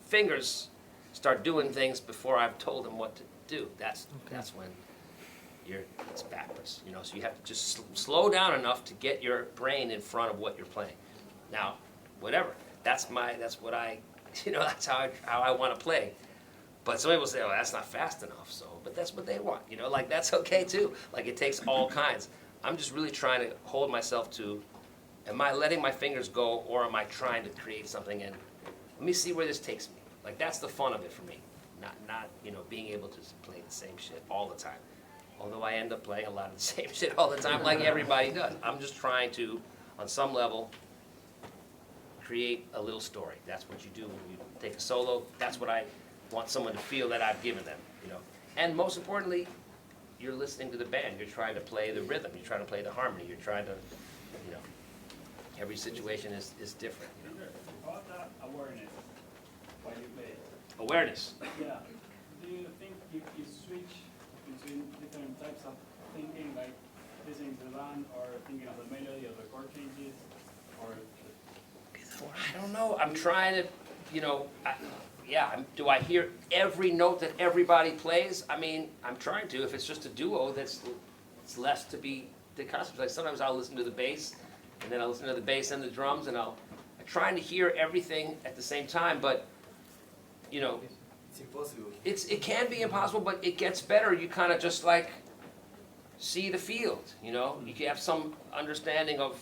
fingers start doing things before I've told them what to do. That's when it's backwards, you know. So you have to just slow down enough to get your brain in front of what you're playing. Now, whatever. That's what I, you know, that's how I want to play. But some people say, oh, that's not fast enough. So, but that's what they want, you know. Like, that's okay too. Like, it takes all kinds. I'm just really trying to hold myself to, am I letting my fingers go, or am I trying to create something, and let me see where this takes me. Like, that's the fun of it for me. Not you know, being able to play the same shit all the time. Although I end up playing a lot of the same shit all the time, like everybody does. I'm just trying to, on some level, create a little story. That's what you do when you take a solo. That's what I want someone to feel that I've given them, you know. And most importantly, you're listening to the band. You're trying to play the rhythm. You're trying to play the harmony. You're trying to, you know, every situation is different. You know? About that awareness while you play. Awareness. Yeah. Do you think you switch between different types of thinking, like listening to the band, or thinking of the melody, of the chord changes, or? I don't know. I'm trying to, you know, do I hear every note that everybody plays? I mean, I'm trying to. If it's just a duo, it's less to be concentrate. Like sometimes I'll listen to the bass, and then I'll listen to the bass and the drums, and I'm trying to hear everything at the same time. But, you know, it's impossible. It can be impossible, but it gets better. You kind of just like see the field. You know, you can have some understanding of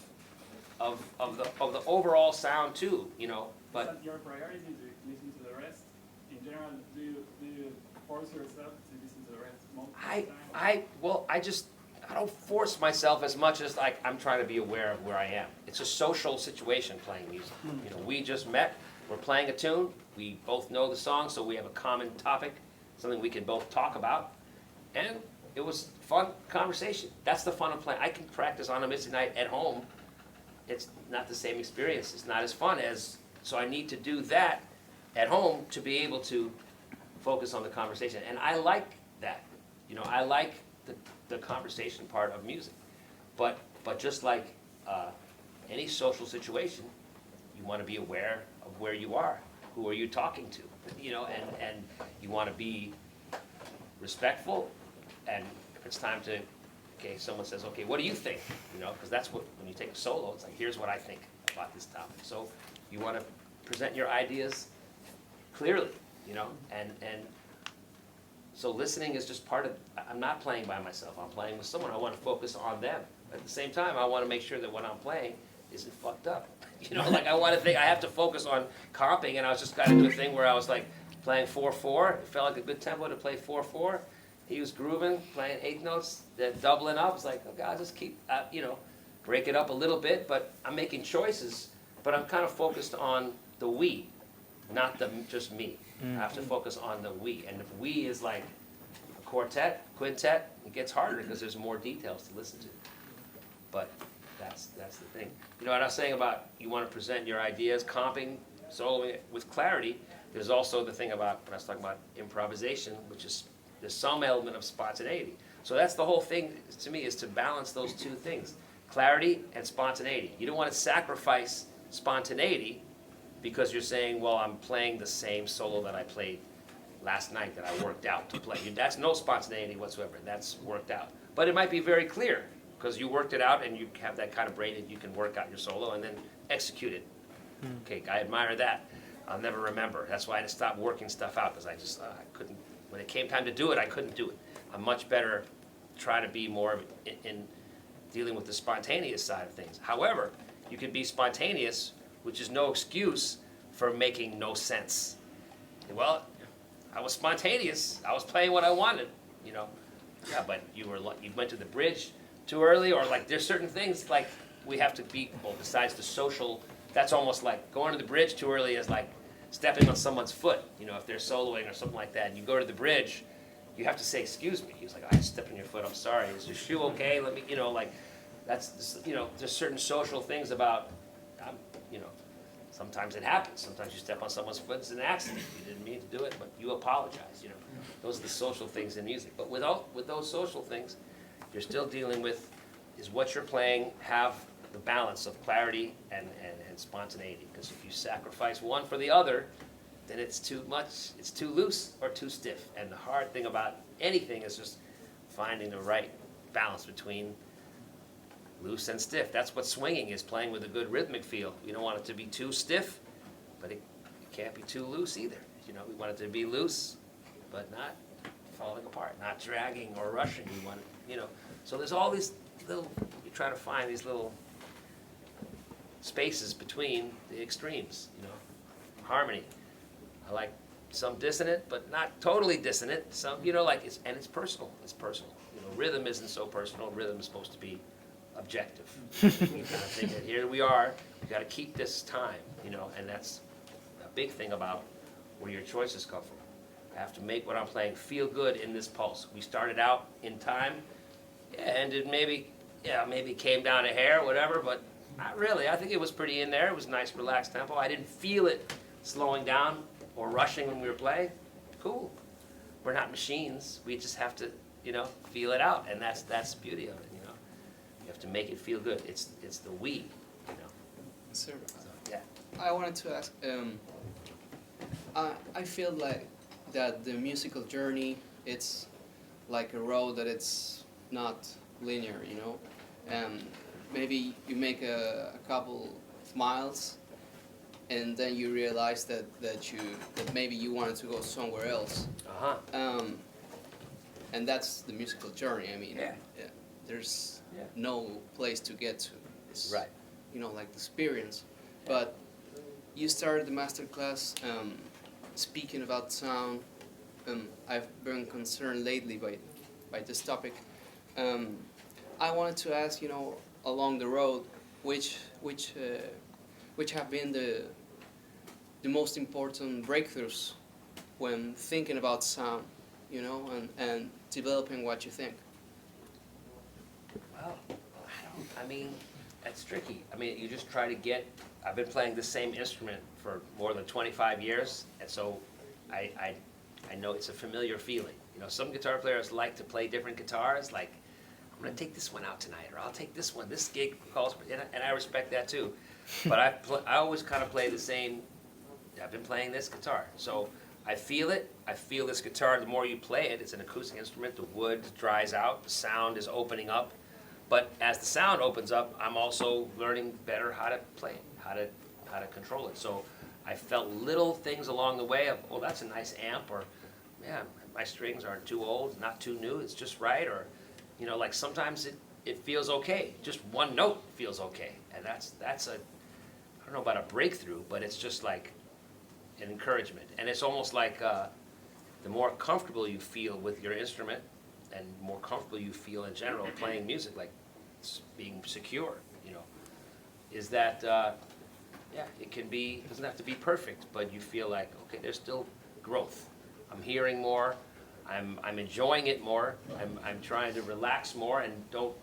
the overall sound too. You know, but your priority to listen to the rest. In general, do you force yourself to listen to the rest most of the time? I don't force myself as much as like I'm trying to be aware of where I am. It's a social situation playing music. You know, we just met, we're playing a tune, we both know the song, so we have a common topic, something we can both talk about, and it was fun conversation. That's the fun of playing. I can practice on a Misty night at home. It's not the same experience. It's not as fun as, so I need to do that at home to be able to focus on the conversation. And I like that. You know, I like the conversation part of music. But just like any social situation, you want to be aware of where you are. Who are you talking to? You know, and you want to be respectful. And if it's time to, okay, someone says, okay, what do you think? You know, because that's what, when you take a solo, it's like, here's what I think about this topic. So you want to present your ideas clearly, you know, and so listening is just part of, I'm not playing by myself, I'm playing with someone. I want to focus on them. At the same time, I want to make sure that when I'm playing, isn't fucked up. You know, like I want to think, I have to focus on comping, and I was just kind of doing a thing where I was like playing 4/4. It felt like a good tempo to play 4/4. He was grooving, playing 8 notes, then doubling up. It's like, okay, I'll just keep, you know, break it up a little bit, but I'm making choices, but I'm kind of focused on the we, not just me. I have to focus on the we, and if we is like a quartet, quintet, it gets harder because there's more details to listen to. But that's the thing. You know what I was saying about you want to present your ideas, comping, soloing it with clarity. There's also the thing about when I was talking about improvisation, which is there's some element of spontaneity. So that's the whole thing to me, is to balance those two things, clarity and spontaneity. You don't want to sacrifice spontaneity because you're saying, well, I'm playing the same solo that I played last night that I worked out to play. That's no spontaneity whatsoever. That's worked out. But it might be very clear because you worked it out and you have that kind of brain that you can work out your solo and then execute it. Okay, I admire that. I'll never remember. That's why I just stopped working stuff out, because I just I couldn't. When it came time to do it, I couldn't do it. I'm much better try to be more in dealing with the spontaneous side of things. However, you can be spontaneous, which is no excuse for making no sense. Well, I was spontaneous. I was playing what I wanted, you know. Yeah, but you went to the bridge too early, or like there's certain things like we have to be, well, besides the social, that's almost like going to the bridge too early is like stepping on someone's foot. You know, if they're soloing or something like that, and you go to the bridge, you have to say, excuse me. He was like, I stepped on your foot, I'm sorry. Is your shoe okay? Let me, you know, like, that's, you know, there's certain social things about, you know, sometimes it happens. Sometimes you step on someone's foot, it's an accident. You didn't mean to do it, but you apologize, you know. Those are the social things in music. But with those social things, you're still dealing with, is what you're playing have the balance of clarity and spontaneity. Because if you sacrifice one for the other, then it's too much, it's too loose or too stiff. And the hard thing about anything is just finding the right balance between loose and stiff. That's what swinging is, playing with a good rhythmic feel. You don't want it to be too stiff, but it can't be too loose either. You know, we want it to be loose, but not falling apart, not dragging or rushing. We want it, you know. So there's all these little, you try to find these little spaces between the extremes, you know. Harmony. I like some dissonant, but not totally dissonant. Some, you know, like and it's personal. It's personal. You know, rhythm isn't so personal. Rhythm is supposed to be objective. You kind of think that here we are. We got to keep this time, you know, and that's a big thing about where your choices come from. I have to make what I'm playing feel good in this pulse. We started out in time, and it maybe came down a hair, whatever, but not really. I think it was pretty in there. It was a nice, relaxed tempo. I didn't feel it slowing down or rushing when we were playing. Cool. We're not machines. We just have to, you know, feel it out, and that's the beauty of it, you know. You have to make it feel good. It's the we, you know. Sir, So, yeah. I wanted to ask, I feel like that the musical journey, it's like a road that it's not linear, you know. Maybe you make a couple of miles, and then you realize that maybe you wanted to go somewhere else. And that's the musical journey. I mean, Yeah. there's Yeah. no place to get to. It's, Right. you know, like the experience. But you started the master class speaking about sound. I've been concerned lately by this topic. I wanted to ask, you know, along the road, which have been the most important breakthroughs when thinking about sound, you know, and developing what you think. Well, I mean, that's tricky. I mean, you just try to get, I've been playing the same instrument for more than 25 years, and so I know it's a familiar feeling. You know, some guitar players like to play different guitars, like, I'm gonna take this one out tonight, or I'll take this one, this gig calls for, and I respect that too. But I always kind of play the same, I've been playing this guitar, so I feel it, I feel this guitar. The more you play it, it's an acoustic instrument, the wood dries out, the sound is opening up. But as the sound opens up, I'm also learning better how to play it, how to control it. So I felt little things along the way of, oh, that's a nice amp, or, yeah, my strings aren't too old, not too new, it's just right, or, you know, like sometimes it feels okay. Just one note feels okay. And that's a, I don't know about a breakthrough, but it's just like an encouragement. And it's almost like the more comfortable you feel with your instrument and more comfortable you feel in general playing music, like being secure, you know, is that, yeah, it can be, it doesn't have to be perfect, but you feel like, okay, there's still growth. I'm hearing more, I'm enjoying it more, I'm trying to relax more and don't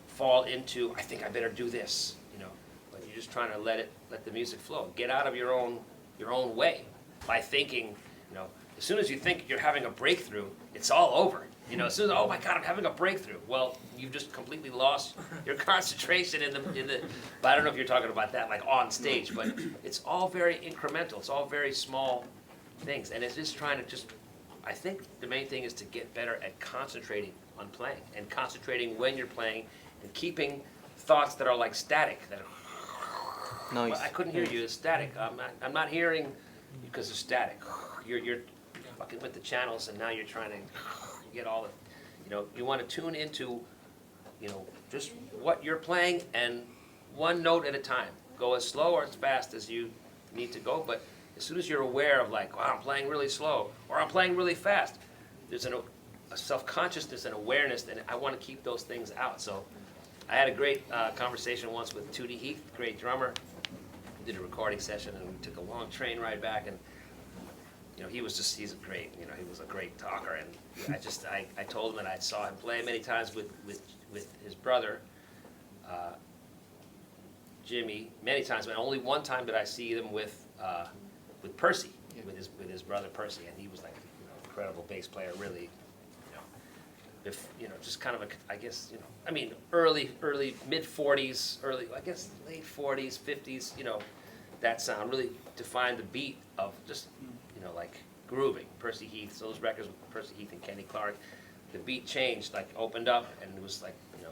fall into, I think I better do this, you know, but you're just trying to let the music flow. Get out of your own way by thinking, you know, as soon as you think you're having a breakthrough, it's all over. You know, as soon as, oh my God, I'm having a breakthrough. Well, you've just completely lost your concentration in the, but I don't know if you're talking about that like on stage, but it's all very incremental. It's all very small things. And it's just trying to I think the main thing is to get better at concentrating on playing and concentrating when you're playing and keeping thoughts that are like static, that are, Noise. well, I couldn't hear you, it's static. I'm not hearing because it's static. You're fucking with the channels and now you're trying to get all the, you know, you want to tune into, you know, just what you're playing and one note at a time. Go as slow or as fast as you need to go, but as soon as you're aware of like, wow, I'm playing really slow or I'm playing really fast, there's a self-consciousness and awareness, and I want to keep those things out. So I had a great conversation once with Tootie Heath, great drummer. We did a recording session and we took a long train ride back, and you know, he's a great, you know, he was a great talker, and I told him that I saw him play many times with his brother, Jimmy, many times, but only one time did I see them with Percy, Yeah. with his brother Percy, and he was like, you know, incredible bass player, really, just kind of a, I guess, you know, I mean, early mid-40s, I guess late 40s, 50s, you know, that sound really defined the beat of just, you know, like grooving. Percy Heath, so those records with Percy Heath and Kenny Clark, the beat changed, like opened up, and it was like, you know.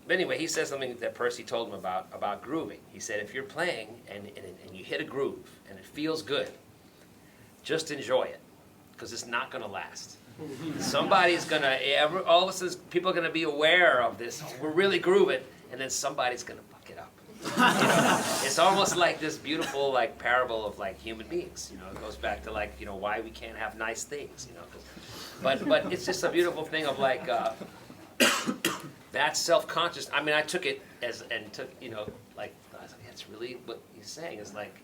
But anyway, he said something that Percy told him about grooving. He said, if you're playing and you hit a groove and it feels good, just enjoy it, because it's not going to last. Somebody's going to, all of a sudden, people are going to be aware of this. Oh, we're really grooving, and then somebody's going to fuck it up. You know, it's almost like this beautiful like parable of like human beings. You know, it goes back to like, you know, why we can't have nice things. You know, but it's just a beautiful thing of like that self-conscious. I mean, I took it you know, like I was like, that's really what he's saying is like,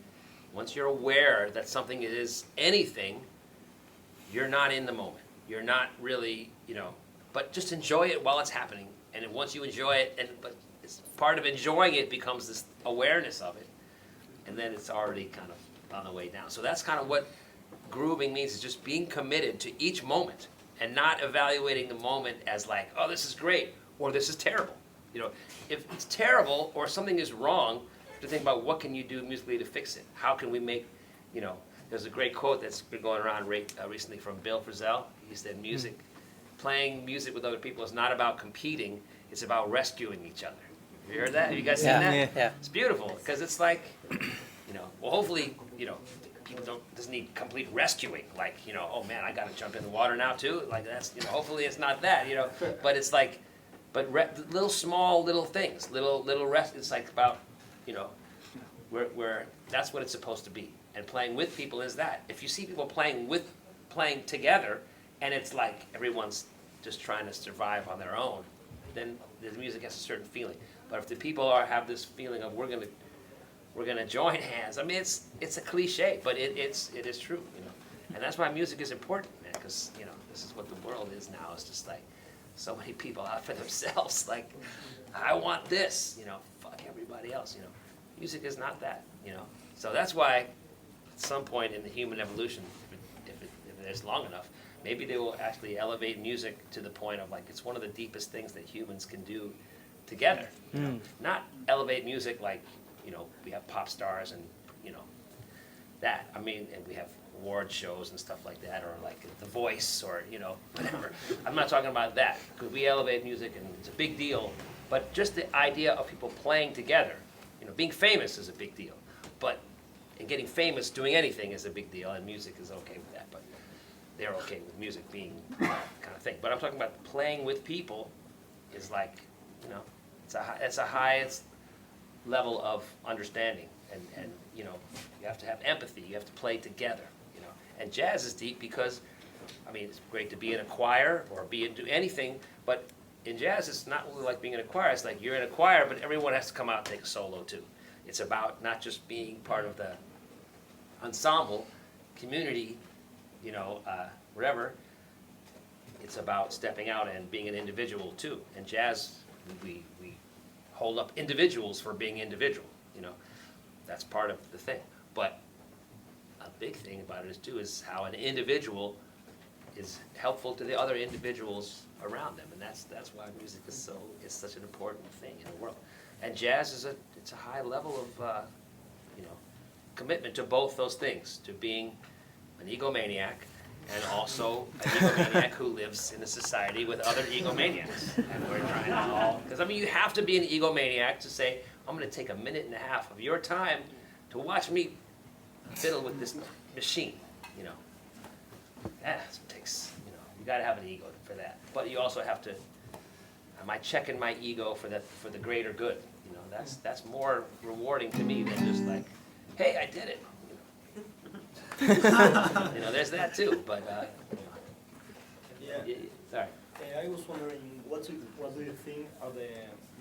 once you're aware that something is anything, you're not in the moment. You're not really, you know, but just enjoy it while it's happening. And then once you enjoy it, but it's part of enjoying it becomes this awareness of it. And then it's already kind of on the way down. So that's kind of what grooving means, is just being committed to each moment and not evaluating the moment as like, oh, this is great, or this is terrible. You know, if it's terrible or something is wrong, to think about what can you do musically to fix it. How can we make, you know, there's a great quote that's been going around recently from Bill Frisell. He said, playing music with other people is not about competing, it's about rescuing each other. Have you heard that? Have you guys seen that? Yeah. It's beautiful, because it's like, you know, well, hopefully, you know, people doesn't need complete rescuing, like, you know, oh man, I gotta jump in the water now too, like that's, you know, hopefully it's not that, you know, but it's like, little small little things, little rest, it's like about, you know, where that's what it's supposed to be. And playing with people is that. If you see people playing together, and it's like everyone's just trying to survive on their own, then the music has a certain feeling. But if the people have this feeling of we're gonna join hands, I mean it's a cliche, but it is true, you know. And that's why music is important, man, because you know this is what the world is now. It's just like so many people out for themselves. Like I want this, you know. Fuck everybody else, you know. Music is not that, you know. So that's why at some point in the human evolution, if it's long enough, maybe they will actually elevate music to the point of like it's one of the deepest things that humans can do together. You know? Not elevate music like, you know, we have pop stars and, you know, that. I mean, and we have award shows and stuff like that, or like The Voice, or, you know, whatever. I'm not talking about that, because we elevate music and it's a big deal. But just the idea of people playing together, you know, being famous is a big deal. And getting famous doing anything is a big deal, and music is okay with that. But they're okay with music being that kind of thing. But I'm talking about playing with people is like, you know, it's level of understanding, and you know, you have to have empathy, you have to play together, you know. And jazz is deep because, I mean, it's great to be in a choir or be into anything, but in jazz it's not really like being in a choir. It's like you're in a choir, but everyone has to come out and take a solo too. It's about not just being part of the ensemble, community, you know, whatever. It's about stepping out and being an individual too. And jazz, we hold up individuals for being individual, you know. That's part of the thing. But a big thing about it is too is how an individual is helpful to the other individuals around them, and that's why music is such an important thing in the world. And jazz is it's a high level of you know, commitment to both those things, to being an egomaniac and also an egomaniac who lives in a society with other egomaniacs. And we're trying to all, because I mean, you have to be an egomaniac to say, I'm going to take a minute and a half of your time to watch me fiddle with this machine, you know. That takes, you know, you got to have an ego for that. But you also have to, am I checking my ego for the greater good? You know, that's more rewarding to me than just like, hey, I did it. You know, there's that too. But Yeah. Sorry. I was wondering, what do you think are the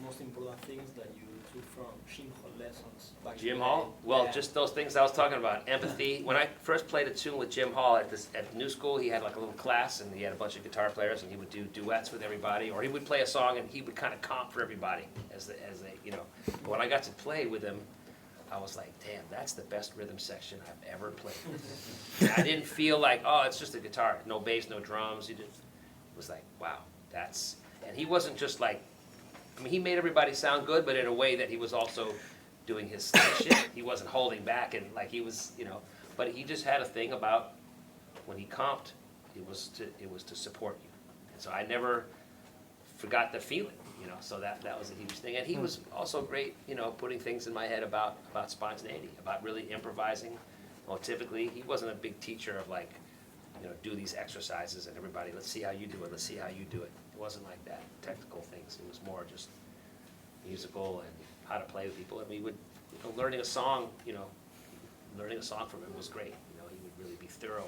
most important things that you took from Jim Hall lessons back in Jim the Hall? day? Well, Yeah. just those things I was talking about. Empathy. When I first played a tune with Jim Hall at New School, he had like a little class, and he had a bunch of guitar players, and he would do duets with everybody, or he would play a song, and he would kind of comp for everybody as they, you know. But when I got to play with him, I was like, damn, that's the best rhythm section I've ever played. I didn't feel like, oh, it's just a guitar, no bass, no drums. It was like, wow, that's, and he wasn't just like, I mean, he made everybody sound good, but in a way that he was also doing his shit. He wasn't holding back, and like he was, you know, but he just had a thing about when he comped, it was to support you. And so I never forgot the feeling, you know, so that was a huge thing. And he was also great, you know, putting things in my head about spontaneity, about really improvising. Well, typically, he wasn't a big teacher of like, you know, do these exercises and everybody, let's see how you do it, let's see how you do it. It wasn't like that, technical things. It was more just musical and how to play with people. And we would, you know, learning a song from him was great. You know, he would really be thorough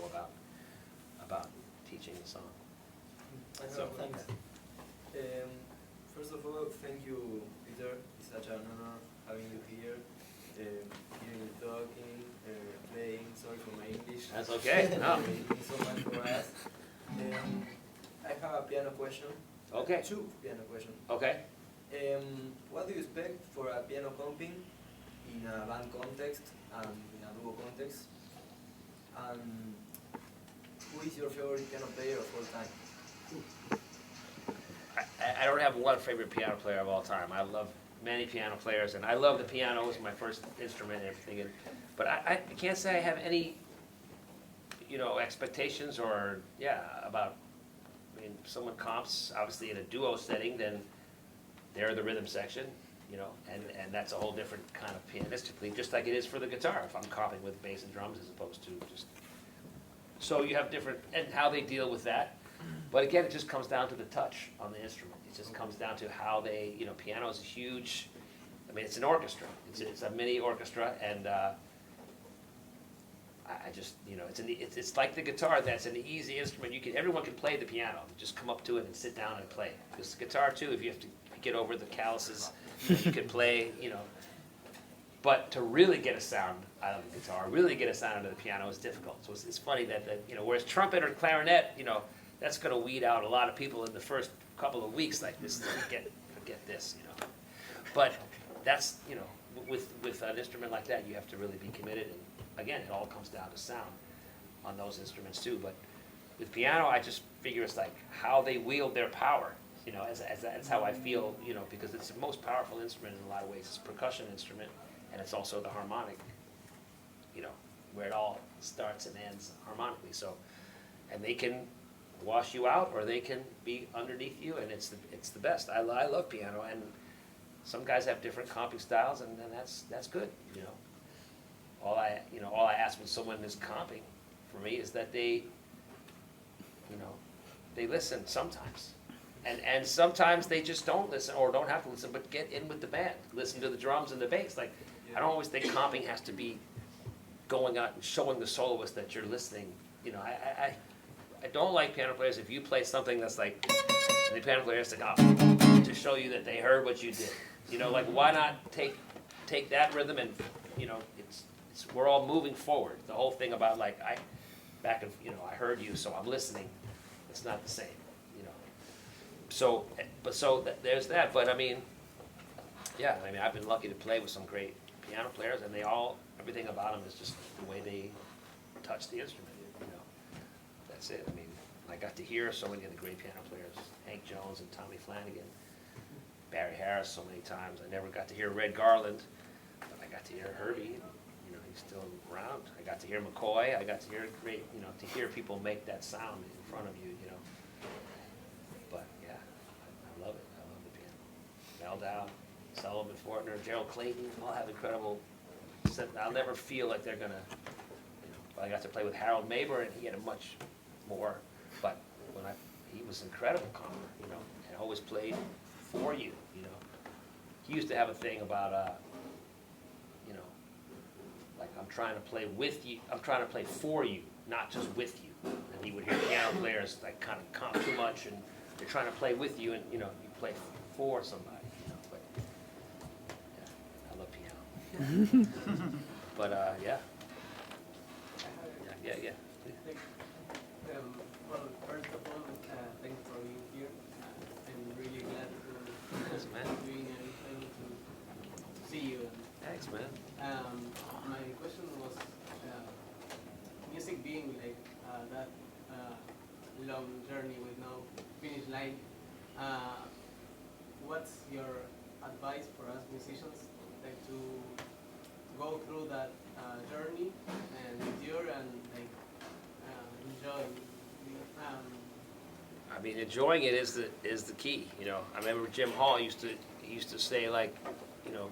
about teaching the song. So, thanks. First of all, thank you, Peter. It's such an honor having you here, hearing you talking, playing. Sorry for my English. That's okay. No. Thank you so much for us. I have a piano question. Okay. Two piano questions. Okay. What do you expect for a piano comping in a band context and in a duo context? And who is your favorite piano player of all time? I don't have one favorite piano player of all time. I love many piano players, and I love the piano. It was my first instrument and everything. But I can't say I have any, you know, expectations or, about, I mean, if someone comps, obviously in a duo setting, then they're the rhythm section, you know, and that's a whole different kind of pianistically, just like it is for the guitar, if I'm comping with bass and drums as opposed to just, so you have different, and how they deal with that. But again, it just comes down to the touch on the instrument. It just comes down to how they, you know, piano is a huge, I mean, it's an orchestra. It's a mini orchestra, and I just, you know, it's like the guitar. That's an easy instrument. Everyone can play the piano. Just come up to it and sit down and play. Because the guitar too, if you have to get over the calluses, you can play, you know. But to really get a sound out of the guitar, really get a sound out of the piano is difficult. So it's funny that you know, whereas trumpet or clarinet, you know, that's going to weed out a lot of people in the first couple of weeks. Like this, forget this, you know. But that's, you know, with an instrument like that, you have to really be committed. And again, it all comes down to sound on those instruments too. But with piano, I just figure it's like how they wield their power. You know, that's how I feel. You know, because it's the most powerful instrument in a lot of ways. It's a percussion instrument, and it's also the harmonic. You know, where it all starts and ends harmonically. So, and they can wash you out, or they can be underneath you, and it's the best. I love piano, and some guys have different comping styles, and that's good. You know, all I ask when someone is comping for me is that they, you know, they listen sometimes. And sometimes they just don't listen or don't have to listen, but get in with the band. Listen to the drums and the bass. Like, I don't always think comping has to be going out and showing the soloist that you're listening. You know, I don't like piano players if you play something that's like, and the piano player has to go to show you that they heard what you did. You know, like why not take that rhythm and, you know, it's we're all moving forward. The whole thing about like I heard you, so I'm listening. It's not the same, you know. So there's that. But I mean, yeah, I mean I've been lucky to play with some great piano players, and everything about them is just the way they touch the instrument. You know, that's it. I mean, I got to hear so many of the great piano players, Hank Jones and Tommy Flanagan, Barry Harris so many times. I never got to hear Red Garland, but I got to hear Herbie. You know, he's still around. I got to hear McCoy. I got to hear great, you know, to hear people make that sound in front of you, you know. But yeah, I love it. I love the piano. Mel Dow, Sullivan Fortner, Gerald Clayton, all have incredible. I'll never feel like they're gonna. You know, I got to play with Harold Mabur, and he had a much more. But he was incredible composer, you know, and always played for you, you know. He used to have a thing about, you know, like I'm trying to play with you, I'm trying to play for you, not just with you. And he would hear piano players like kind of comp too much, and they're trying to play with you, and you know, you play for somebody, you know. But yeah, I love piano. But yeah. Well, first of all, thanks for being here. I'm really glad Thanks, man. doing anything to see you. Thanks, man. My question was, music being like that long journey with no finish line, what's your advice for us musicians, like to go through that journey and endure and like enjoy? I mean, enjoying it is the key. You know, I remember Jim Hall used to say like, you know,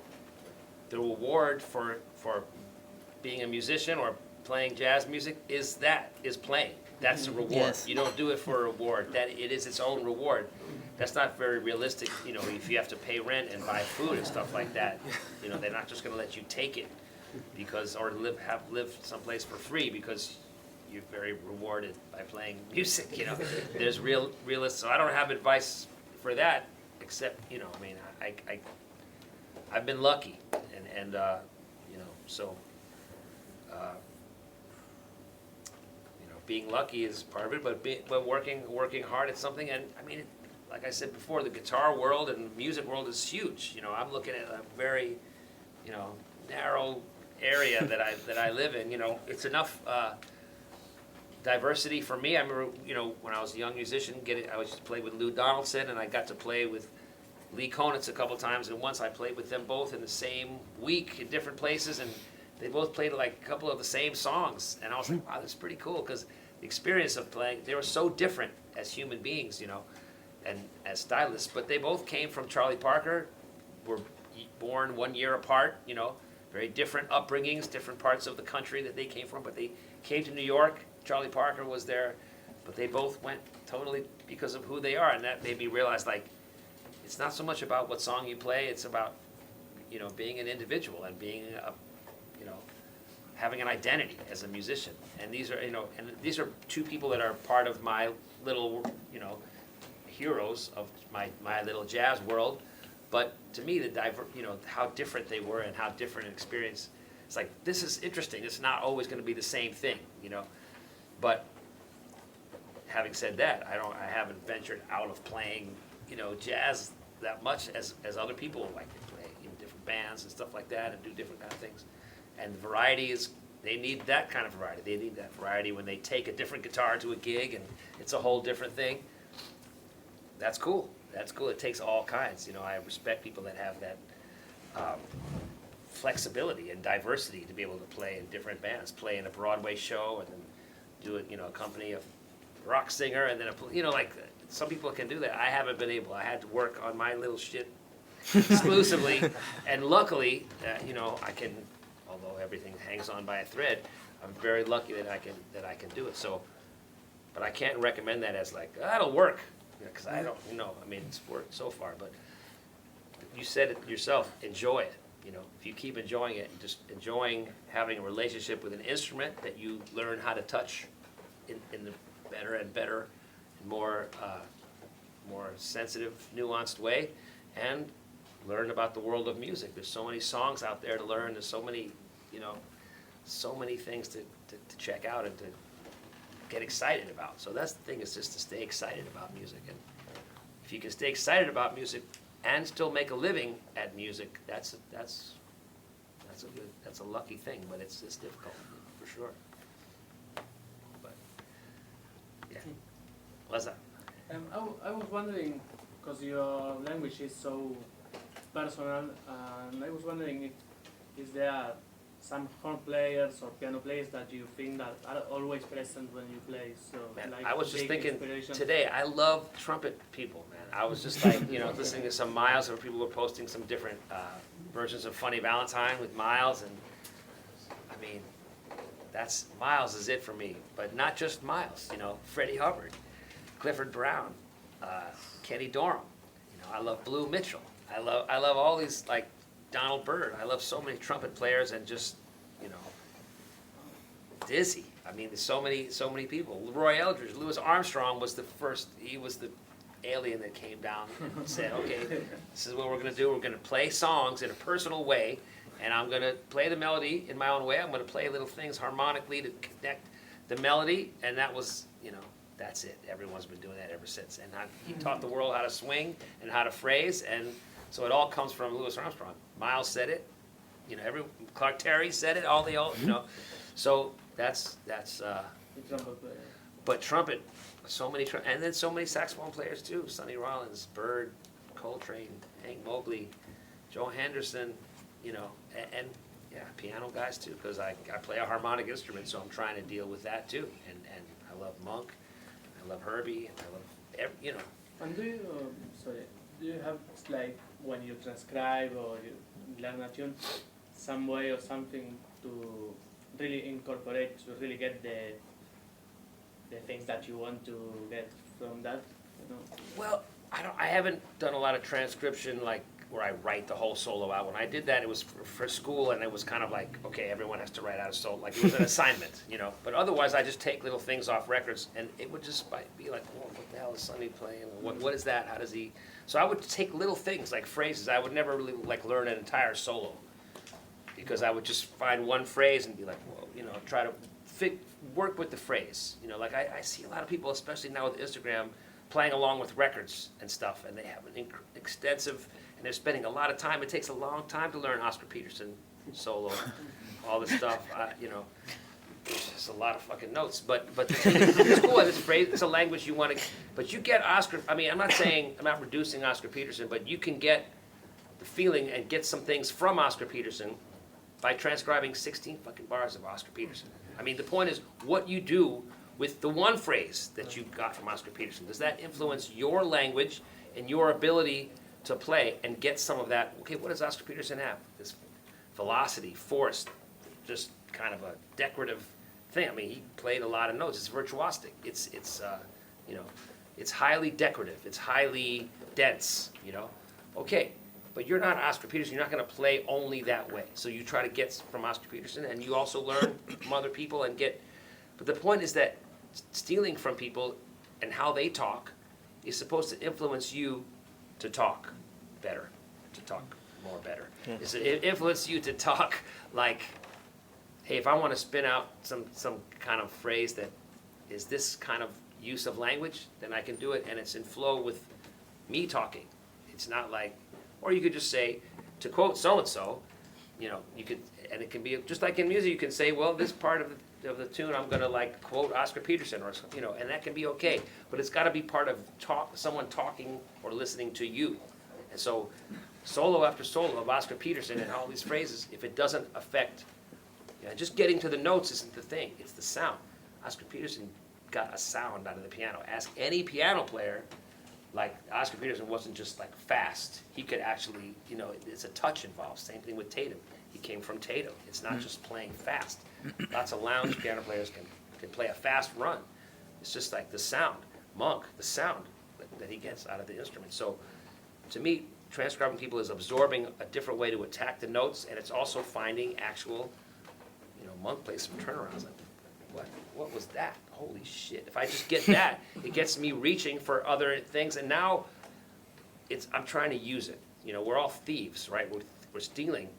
the reward for being a musician or playing jazz music is playing. That's a reward. Yes. You don't do it for a reward. That it is its own reward. That's not very realistic. You know, if you have to pay rent and buy food and stuff like that, you know, they're not just going to let you take it or live someplace for free because you're very rewarded by playing music, you know. There's realists, so I don't have advice for that, except, you know, I mean, I've been lucky, and you know, so, you know, being lucky is part of it, but working hard at something, and I mean, like I said before, the guitar world and the music world is huge, you know. I'm looking at a very, you know, narrow area that I live in, you know. It's enough diversity for me. I remember, you know, when I was a young musician, I used to play with Lou Donaldson, and I got to play with Lee Konitz a couple times, and once I played with them both in the same week in different places, and they both played like a couple of the same songs, and I was like, wow, that's pretty cool, because the experience of playing, they were so different as human beings, you know, and as stylists, but they both came from Charlie Parker, were born 1 year apart, you know, very different upbringings, different parts of the country that they came from, but they came to New York. Charlie Parker was there, but they both went totally because of who they are, and that made me realize, like, it's not so much about what song you play, it's about, you know, being an individual and being you know, having an identity as a musician. And these are, you know, and these are two people that are part of my little, you know, heroes of my little jazz world. But to me, you know, how different they were and how different an experience. It's like, this is interesting. It's not always going to be the same thing, you know. But having said that, I haven't ventured out of playing, you know, jazz that much as other people like to play in different bands and stuff like that and do different kind of things. And the variety they need that kind of variety. They need that variety when they take a different guitar to a gig and it's a whole different thing. That's cool. That's cool. It takes all kinds. You know, I respect people that have that flexibility and diversity to be able to play in different bands, play in a Broadway show and then do it, you know, accompany a rock singer and then, you know, like some people can do that. I haven't been able. I had to work on my little shit exclusively, and luckily, you know, I can, although everything hangs on by a thread, I'm very lucky that I can do it. So, but I can't recommend that as like, that'll work. because I don't, I mean, it's worked so far, but you said it yourself, enjoy it. If you keep enjoying it, and just enjoying having a relationship with an instrument that you learn how to touch in the better and better, and more sensitive, nuanced way, and learn about the world of music. There's so many songs out there to learn. There's so many, so many things to check out and to get excited about. So that's the thing, is just to stay excited about music. And if you can stay excited about music and still make a living at music, that's a lucky thing, but it's difficult for sure. But yeah, what's that? I was wondering, because your language is so personal, and I was wondering if is there some horn players or piano players that you think that are always present when you play? So, Man, like I was just big thinking inspiration. today, I love trumpet people, man. I was just like, listening to some Miles, where people were posting some different versions of Funny Valentine with Miles, and I mean, Miles is it for me. But not just Miles, Freddie Hubbard, Clifford Brown, Kenny Dorham. I love Blue Mitchell. I love all these, like Donald Byrd. I love so many trumpet players, and just, Dizzy. I mean, there's so many people. Roy Eldridge, Louis Armstrong was the first. He was the alien that came down and said, okay, this is what we're going to do. We're going to play songs in a personal way, and I'm going to play the melody in my own way. I'm going to play little things harmonically to connect the melody, and that was, that's it. Everyone's been doing that ever since. And he taught the world how to swing and how to phrase, and so it all comes from Louis Armstrong. Miles said it, Clark Terry said it, so that's but trumpet, so many, and then so many saxophone players too, Sonny Rollins, Bird, Coltrane, Hank Mobley, Joe Henderson, and yeah, piano guys too, because I play a harmonic instrument, so I'm trying to deal with that too, and I love Monk, I love Herbie, I love, And do you have, like, when you transcribe or you learn a tune, some way or something to really incorporate, to really get the things that you want to get from that? Well, I haven't done a lot of transcription, like where I write the whole solo out. When I did that, it was for school, and it was kind of like, okay, everyone has to write out a solo, like it was an assignment, But otherwise, I just take little things off records, and it would just be like, oh, what the hell is Sonny playing? What is that? How does he? So I would take little things like phrases. I would never really learn an entire solo, because I would just find one phrase and be like, well, try to work with the phrase. Like I see a lot of people, especially now with Instagram, playing along with records and stuff, and they have an extensive, and they're spending a lot of time. It takes a long time to learn Oscar Peterson solo, all this stuff. It's a lot of fucking notes, but it's cool. It's phrase. It's a language you want to. But you get Oscar. I mean, I'm not reducing Oscar Peterson, but you can get the feeling and get some things from Oscar Peterson by transcribing 16 fucking bars of Oscar Peterson. I mean, the point is what you do with the one phrase that you got from Oscar Peterson. Does that influence your language and your ability to play and get some of that? Okay, what does Oscar Peterson have? This velocity, force, just kind of a decorative thing. I mean, he played a lot of notes. It's virtuosic. It's highly decorative. It's highly dense. Okay, but you're not Oscar Peterson. You're not going to play only that way. So you try to get from Oscar Peterson, and you also learn from other people and get. But the point is that stealing from people and how they talk is supposed to influence you to talk better, to talk more better. It's to influence you to talk like, hey, if I want to spin out some kind of phrase that is this kind of use of language, then I can do it, and it's in flow with me talking. It's not like, or you could just say, to quote so-and-so, you could, and it can be, just like in music, you can say, well, this part of the tune, I'm going to like quote Oscar Peterson, or and that can be okay, but it's got to be part of someone talking or listening to you. And so, solo after solo of Oscar Peterson and all these phrases, if it doesn't affect, just getting to the notes isn't the thing, it's the sound. Oscar Peterson got a sound out of the piano. Ask any piano player, like Oscar Peterson wasn't just like fast. He could actually, it's a touch involved. Same thing with Tatum. He came from Tatum. It's not just playing fast. Lots of lounge piano players can play a fast run. It's just like the sound. Monk, the sound. that he gets out of the instrument. So to me, transcribing people is absorbing a different way to attack the notes, and it's also finding actual, Monk plays some turnarounds. Like, what was that? Holy shit! If I just get that, it gets me reaching for other things, and now I'm trying to use it. We're all thieves, right? We're stealing,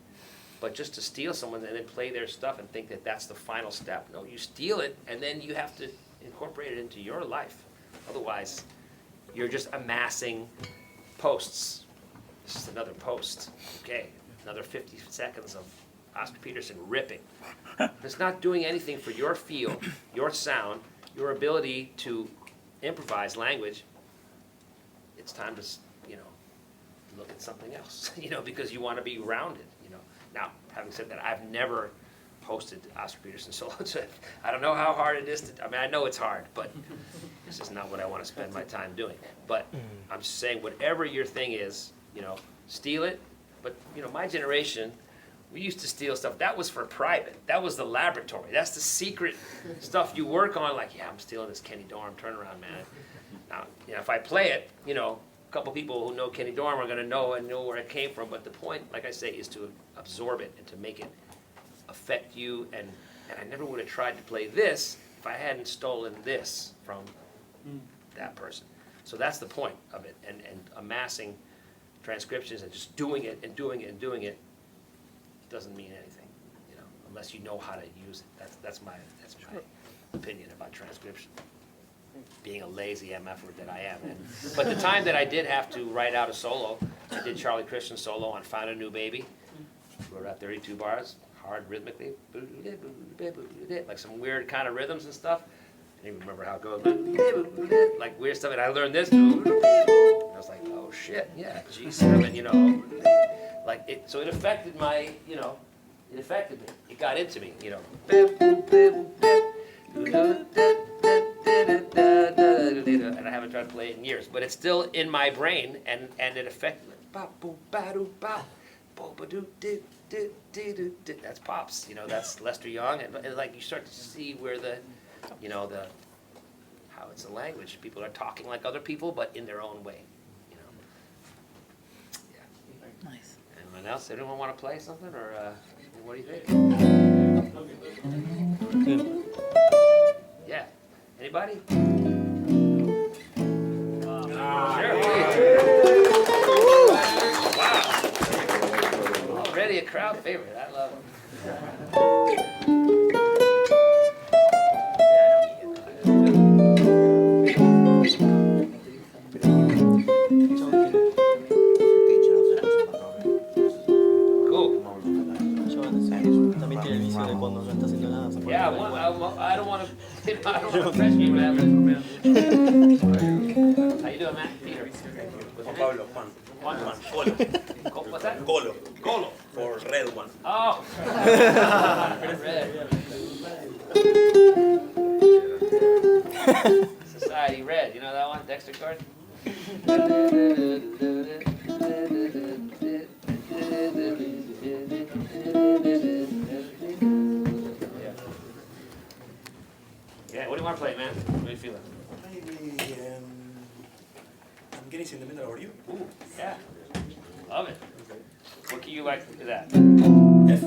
but just to steal someone and then play their stuff and think that that's the final step. No, you steal it, and then you have to incorporate it into your life. Otherwise, you're just amassing posts. This is another post. Okay, another 50 seconds of Oscar Peterson ripping. It's not doing anything for your feel, your sound, your ability to improvise language. It's time to, look at something else, because you want to be rounded, Now, having said that, I've never hosted Oscar Peterson solos. I don't know how hard it is I know it's hard, but this is not what I want to spend my time doing. But I'm just saying, whatever your thing is, steal it. But, my generation, we used to steal stuff. That was for private. That was the laboratory. That's the secret stuff you work on. Like, yeah, I'm stealing this Kenny Dorham turnaround, man. Now, if I play it, a couple people who know Kenny Dorham are going to know where it came from. But the point, like I say, is to absorb it and to make it affect you. And I never would have tried to play this if I hadn't stolen this from that person. So that's the point of it. And amassing transcriptions and just doing it and doing it and doing it doesn't mean anything, unless you know how to use it. That's my opinion about transcription. Being a lazy MFer that I am. But the time that I did have to write out a solo, I did Charlie Christian's solo on Found a New Baby. Wrote out 32 bars, hard rhythmically, like some weird kind of rhythms and stuff. I don't even remember how it goes, like weird stuff. And I learned this. I was like, oh shit, yeah, G7, like it. So it affected my, it affected me. It got into me, And I haven't tried to play it in years, but it's still in my brain, and it affected me. That's Pops, that's Lester Young, and like you start to see where the how it's a language. People are talking like other people, but in their own way, Yeah. Nice. Anyone else? Anyone want to play something, or what do you think? Yeah. Anybody? Sure. Wow. Already a crowd favorite. I love it. Yeah, I don't want to press you, man. How you doing, man? Peter. Juan Pablo, Juan. Colo. What's that? Colo. Colo. For red one. Oh. Red. Society Red. You know that one? Dexter Gordon? Yeah, what do you want to play, man? What are you feeling? Maybe I'm getting sentimental over you. Ooh, yeah. Love it. What can you like for that? F.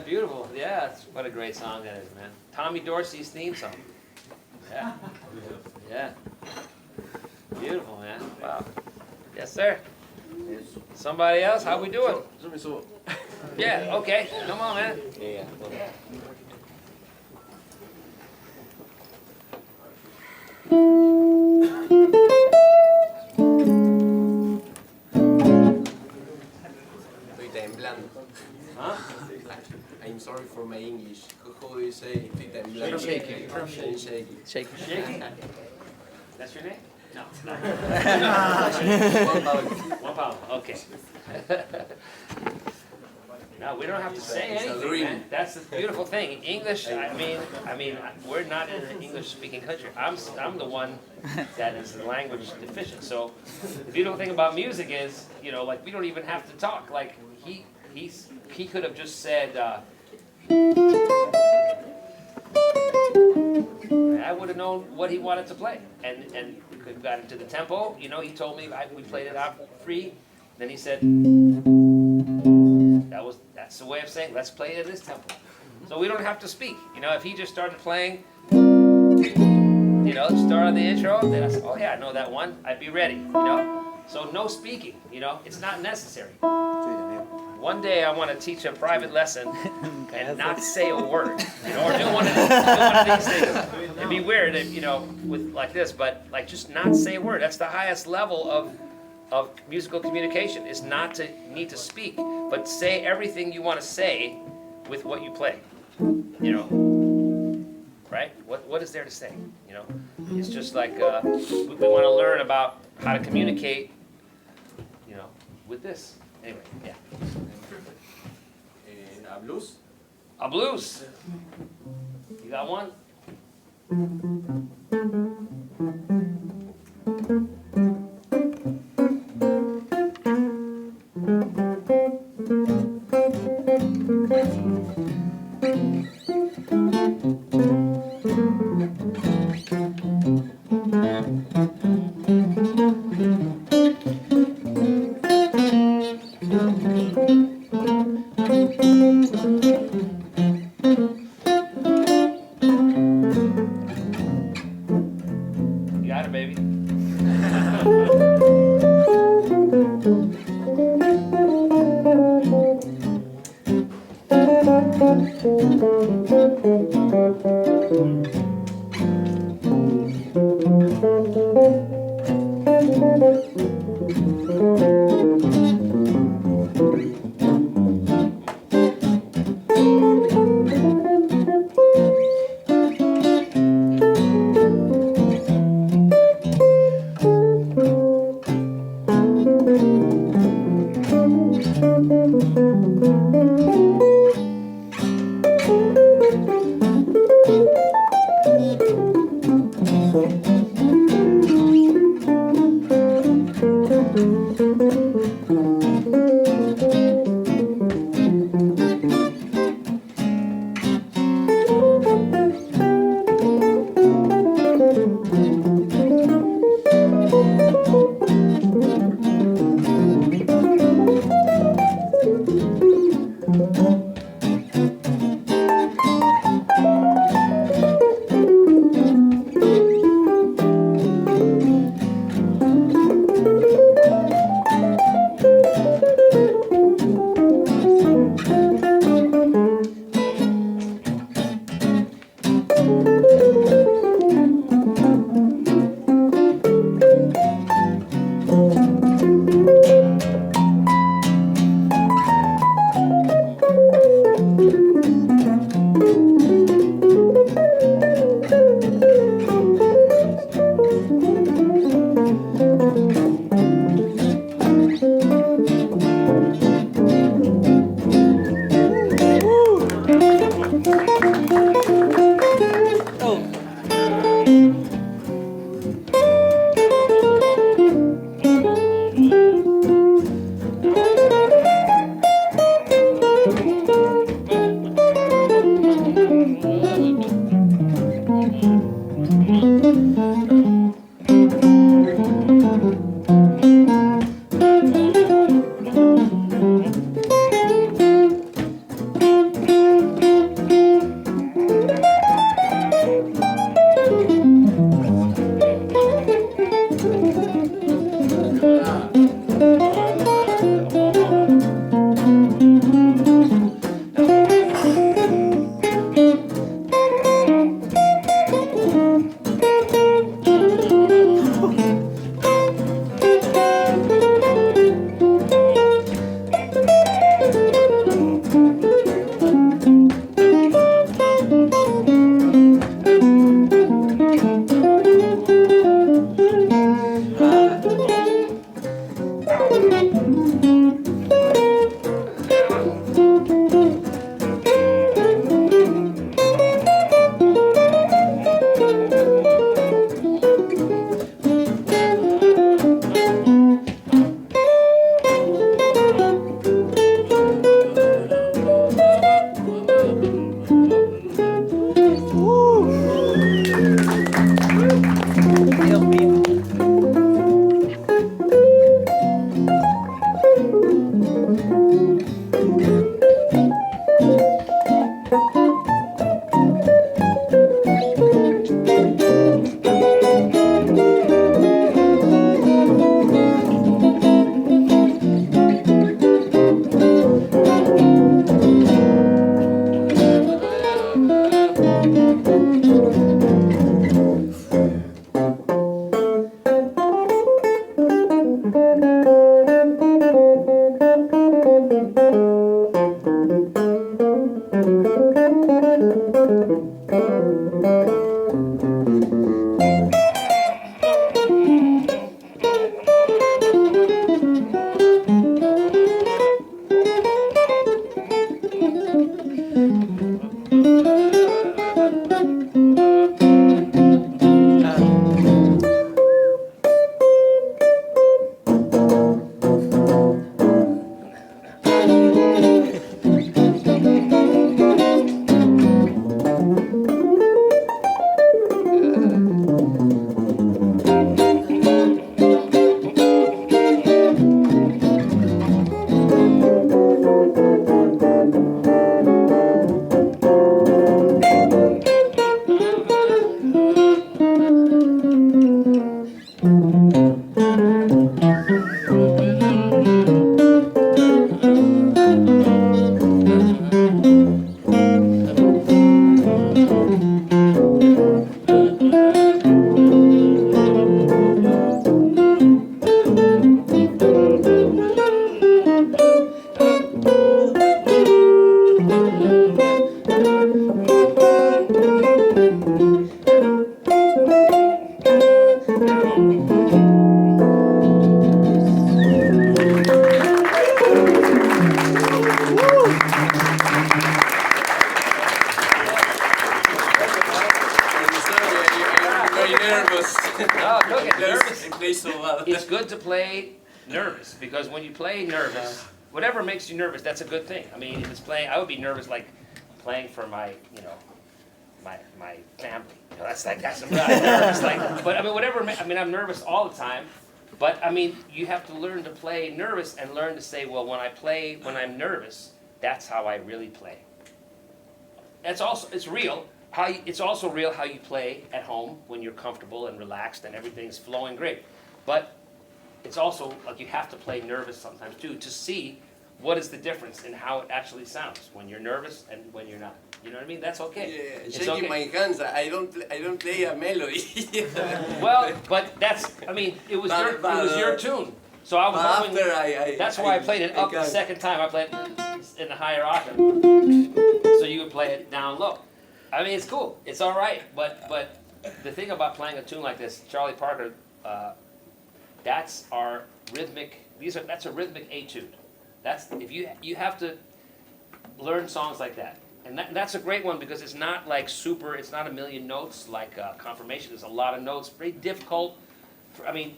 Beautiful. Yeah, what a great song that is, man. Tommy Dorsey's theme song. Yeah. Yeah. Beautiful, man. Wow. Yes, sir. Somebody else? How we doing? Yeah, okay. Come on, man. Yeah. Estoy temblando. Huh? I'm sorry for my English. How do you say estoy temblando? Shaking. I'm shaking. Shake. Shaky? That's your name? No. 1 pound. 1 pound. Okay. No, we don't have to say It's a anything, dream. man. That's the beautiful thing. English, I mean, we're not in an English-speaking country. I'm the one that is the language deficient. So the beautiful thing about music is, you know, like we don't even have to talk. Like he could have just said. and I would have known what he wanted to play. And we could have got into the tempo. You know, he told me we played it out free. Then he said, that's the way of saying, let's play it in this tempo. So we don't have to speak. You know, if he just started playing, you know, start of the intro, then I said, oh yeah, I know that one. I'd be ready, you know. So no speaking, you know, it's not necessary. One day I want to teach a private lesson and not say a word, you know, or do one of these things. It'd be weird, if, you know, with like this, but like just not say a word. That's the highest level of musical communication, is not to need to speak, but say everything you want to say with what you play, you know, right? What is there to say, you know? It's just like we want to learn about how to communicate, you know, with this. Anyway, yeah. A blues? A blues. You got one? You got it, baby. It's good to play nervous, because when you play nervous, whatever makes you nervous, that's a good thing. I mean, if it's playing, I would be nervous like playing for my, my family. That's I'm not nervous. But I mean, whatever. I mean, I'm nervous all the time. But I mean, you have to learn to play nervous and learn to say, well, when I'm nervous, that's how I really play. It's real. It's also real how you play at home when you're comfortable and relaxed and everything's flowing great. But it's also like you have to play nervous sometimes too to see what is the difference in how it actually sounds when you're nervous and when you're not. You know what I mean? That's okay. Yeah, it's shaking okay. my hands. I don't play a melody. Well, but it was your tune. So I was hoping, that's why I played it up the second time. I played it in the higher octave, so you would play it down low. I mean, it's cool. It's all right. But the thing about playing a tune like this, Charlie Parker, that's our rhythmic. That's a rhythmic etude. That's if you have to learn songs like that, and that's a great one because it's not like super. It's not a million notes like Confirmation. There's a lot of notes. Very difficult.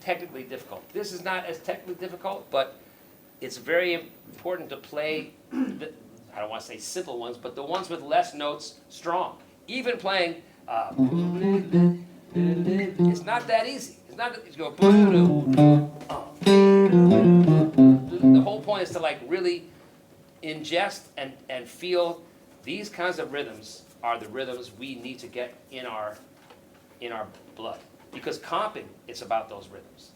Technically difficult. This is not as technically difficult, but it's very important to play. I don't want to say simple ones, but the ones with less notes strong. Even playing, it's not that easy. It's not. You go. The whole point is to like really ingest and feel these kinds of rhythms are the rhythms we need to get in our blood. Because comping, it's about those rhythms.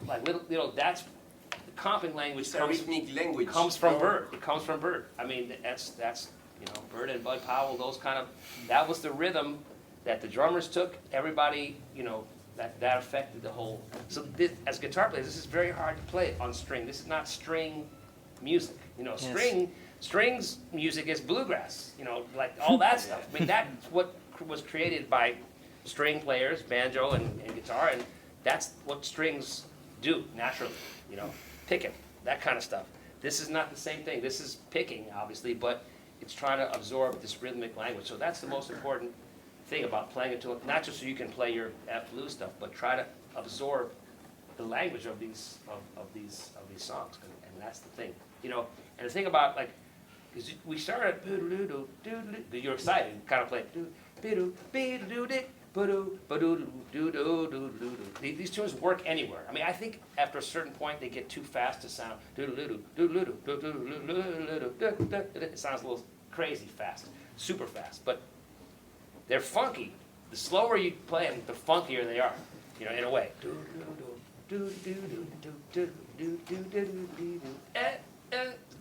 Like little that's the comping language comes from Bird. It comes from Bird. I mean that's Bird and Bud Powell, those kind of, that was the rhythm that the drummers took. Everybody, that affected the whole. So this, as guitar players, this is very hard to play on string. This is not string music. Yes. Strings music is bluegrass. Like all that stuff. I mean, that's what was created by string players, banjo and guitar, and that's what strings do naturally. Picking, that kind of stuff. This is not the same thing. This is picking, obviously, but it's trying to absorb this rhythmic language. So that's the most important thing about playing it, not just so you can play your F blues stuff, but try to absorb the language of these songs, and that's the thing. And the thing about because we started you're excited, you kind of play these tunes work anywhere. I mean, I think after a certain point they get too fast to sound. It sounds a little crazy fast, super fast, but they're funky. The slower you play them, the funkier they are, in a way.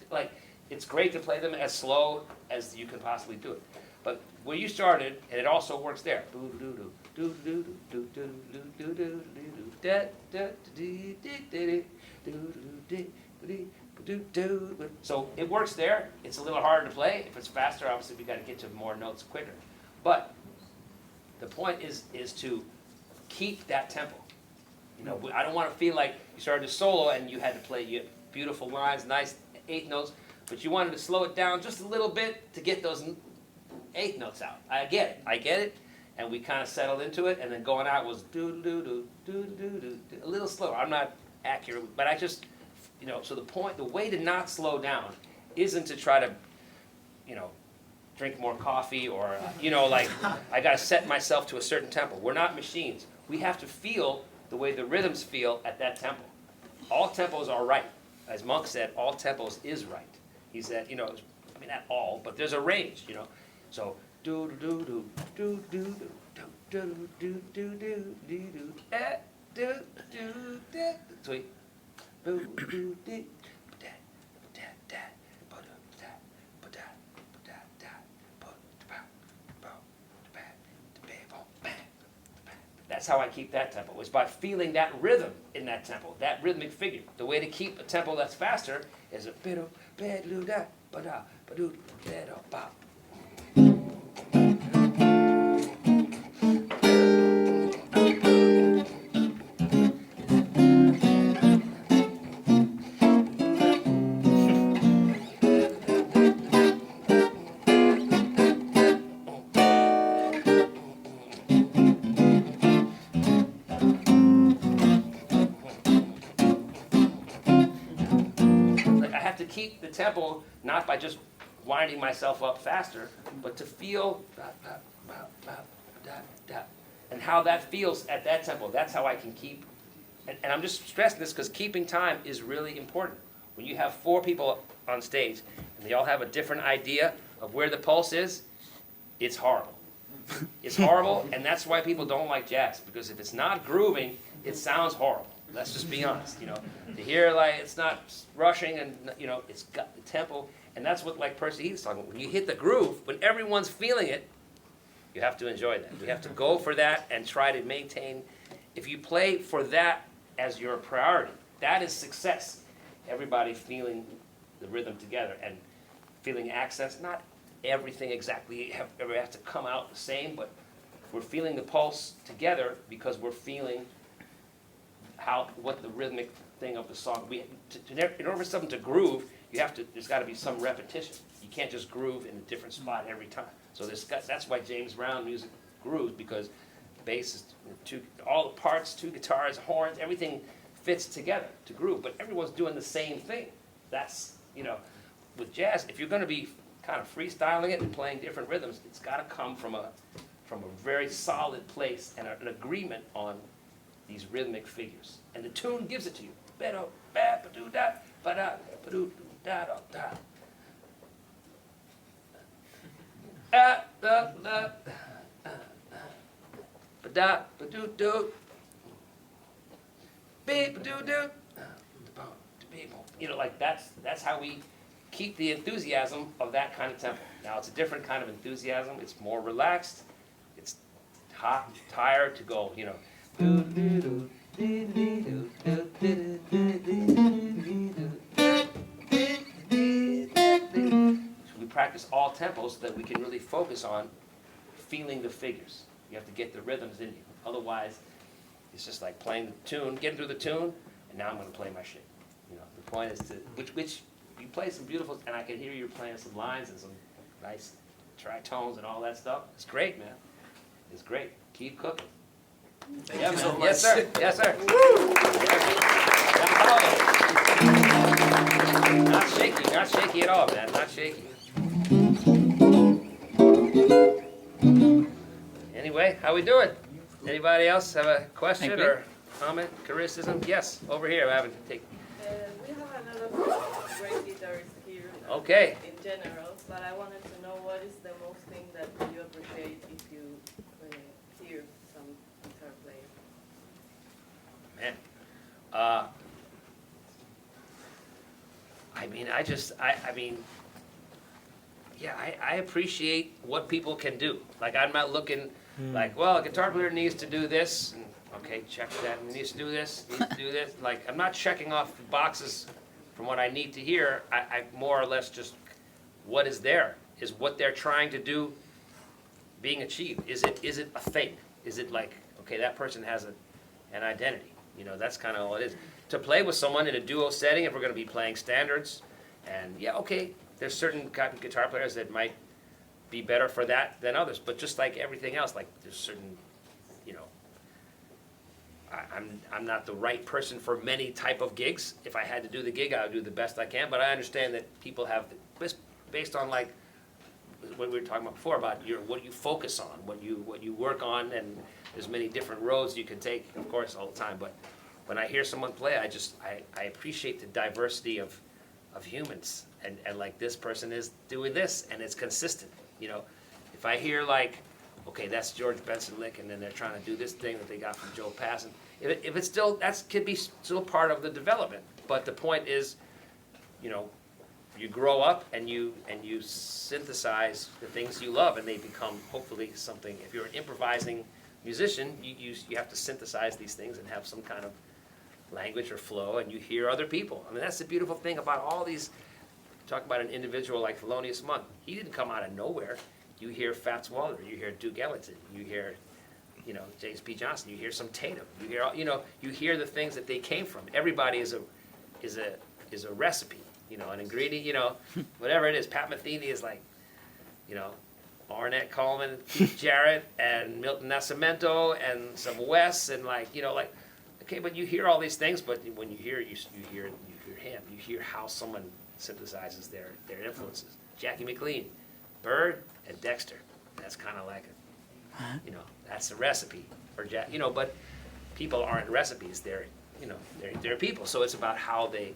Like, it's great to play them as slow as you can possibly do it. But where you started, and it also works there. So it works there. It's a little harder to play. If it's faster, obviously we got to get to more notes quicker. But the point is to keep that tempo. You know, I don't want to feel like you started a solo and you had to play beautiful lines, nice eighth notes, but you wanted to slow it down just a little bit to get those eighth notes out. I get it, and we kind of settled into it, and then going out was a little slower. I'm not accurate, but I just, you know, so the way to not slow down isn't to try to, you know, drink more coffee or, you know, like, I got to set myself to a certain tempo. We're not machines. We have to feel the way the rhythms feel at that tempo. All tempos are right. As Monk said, all tempos is right. He said, you know, I mean, not all, but there's a range, you know. So, do do do do do do do do do do do do do do do. So he, do do do. That's how I keep that tempo, is by feeling that rhythm in that tempo, that rhythmic figure. The way to keep a tempo that's faster is a bit of bed-lu-da, ba-da, ba-do, da-da, ba. Keep the tempo not by just winding myself up faster, but to feel and how that feels at that tempo. That's how I can keep, and I'm just stressing this because keeping time is really important. When you have 4 people on stage and they all have a different idea of where the pulse is, it's horrible. It's horrible, and that's why people don't like jazz, because if it's not grooving, it sounds horrible. Let's just be honest, you know. To hear like it's not rushing and, you know, it's got the tempo, and that's what like Percy Heath's talking about. When you hit the groove, when everyone's feeling it, you have to enjoy that. You have to go for that and try to maintain. If you play for that as your priority, that is success. Everybody feeling the rhythm together and feeling accents. Not everything exactly ever has to come out the same, but we're feeling the pulse together because we're feeling what the rhythmic thing of the song. In order for something to groove, there's got to be some repetition. You can't just groove in a different spot every time. So that's why James Brown music grooves, because bass is all the parts, 2 guitars, horns, everything fits together to groove. But everyone's doing the same thing. That's, you know, with jazz, if you're going to be kind of freestyling it and playing different rhythms, it's got to come from a very solid place and an agreement on these rhythmic figures. And the tune gives it to you. You know, like that's how we keep the enthusiasm of that kind of tempo. Now it's a different kind of enthusiasm. It's more relaxed. It's hot, tired to go, you know. We practice all tempos so that we can really focus on feeling the figures. You have to get the rhythms in you. Otherwise, it's just like playing the tune, getting through the tune, and now I'm going to play my shit. You know, the point is to which you play some beautiful, and I can hear you playing some lines and some nice tritones and all that stuff. It's great, man. It's great. Keep cooking. Thank you so much. Yes, sir. Yes, sir. Not shaky at all, man. Not shaky. Anyway, how we doing? Anybody else have a question or comment, criticism? Yes, over here. I haven't taken. We have a lot of great guitarists here. Okay. In general, but I wanted to know what is the most thing that you appreciate if you hear some guitar player. Man, I mean, yeah, I appreciate what people can do. Like, I'm not looking like, well, a guitar player needs to do this. And, okay, check that. He needs to do this. Needs to do this. Like, I'm not checking off the boxes from what I need to hear. I more or less just what is there. Is what they're trying to do being achieved? Is it a thing? Is it like, okay, that person has an identity? You know, that's kind of all it is. To play with someone in a duo setting, if we're going to be playing standards, and yeah, okay, there's certain kind of guitar players that might be better for that than others, but just like everything else, like there's certain, you know, I'm not the right person for many type of gigs. If I had to do the gig, I would do the best I can, but I understand that people have, based on like what we were talking about before about what you focus on, what you work on, and there's many different roads you can take, of course, all the time. But when I hear someone play, I appreciate the diversity of humans, and like this person is doing this, and it's consistent. You know, if I hear like, okay, that's George Benson lick, and then they're trying to do this thing that they got from Joe Passon. If it's still, that could be still part of the development. But the point is, you know, you grow up and you synthesize the things you love, and they become hopefully something. If you're an improvising musician, you have to synthesize these things and have some kind of language or flow, and you hear other people. I mean, that's the beautiful thing about all these. Talk about an individual like Thelonious Monk. He didn't come out of nowhere. You hear Fats Waller, you hear Duke Ellington, you hear, you know, James P. Johnson, you hear some Tatum, you hear, you know, you hear the things that they came from. Everybody is a recipe. You know, an ingredient, you know, whatever it is. Pat Metheny is like, you know, Ornette Coleman, Keith Jarrett, and Milton Nascimento, and some Wes, and like, you know, like, okay, but you hear all these things, but when you hear you hear him. You hear how someone synthesizes their influences. Jackie McLean, Bird, and Dexter. That's kind of like you know, that's a recipe for Jack. You know, but people aren't recipes. They're, you know, they're people. So it's about how they,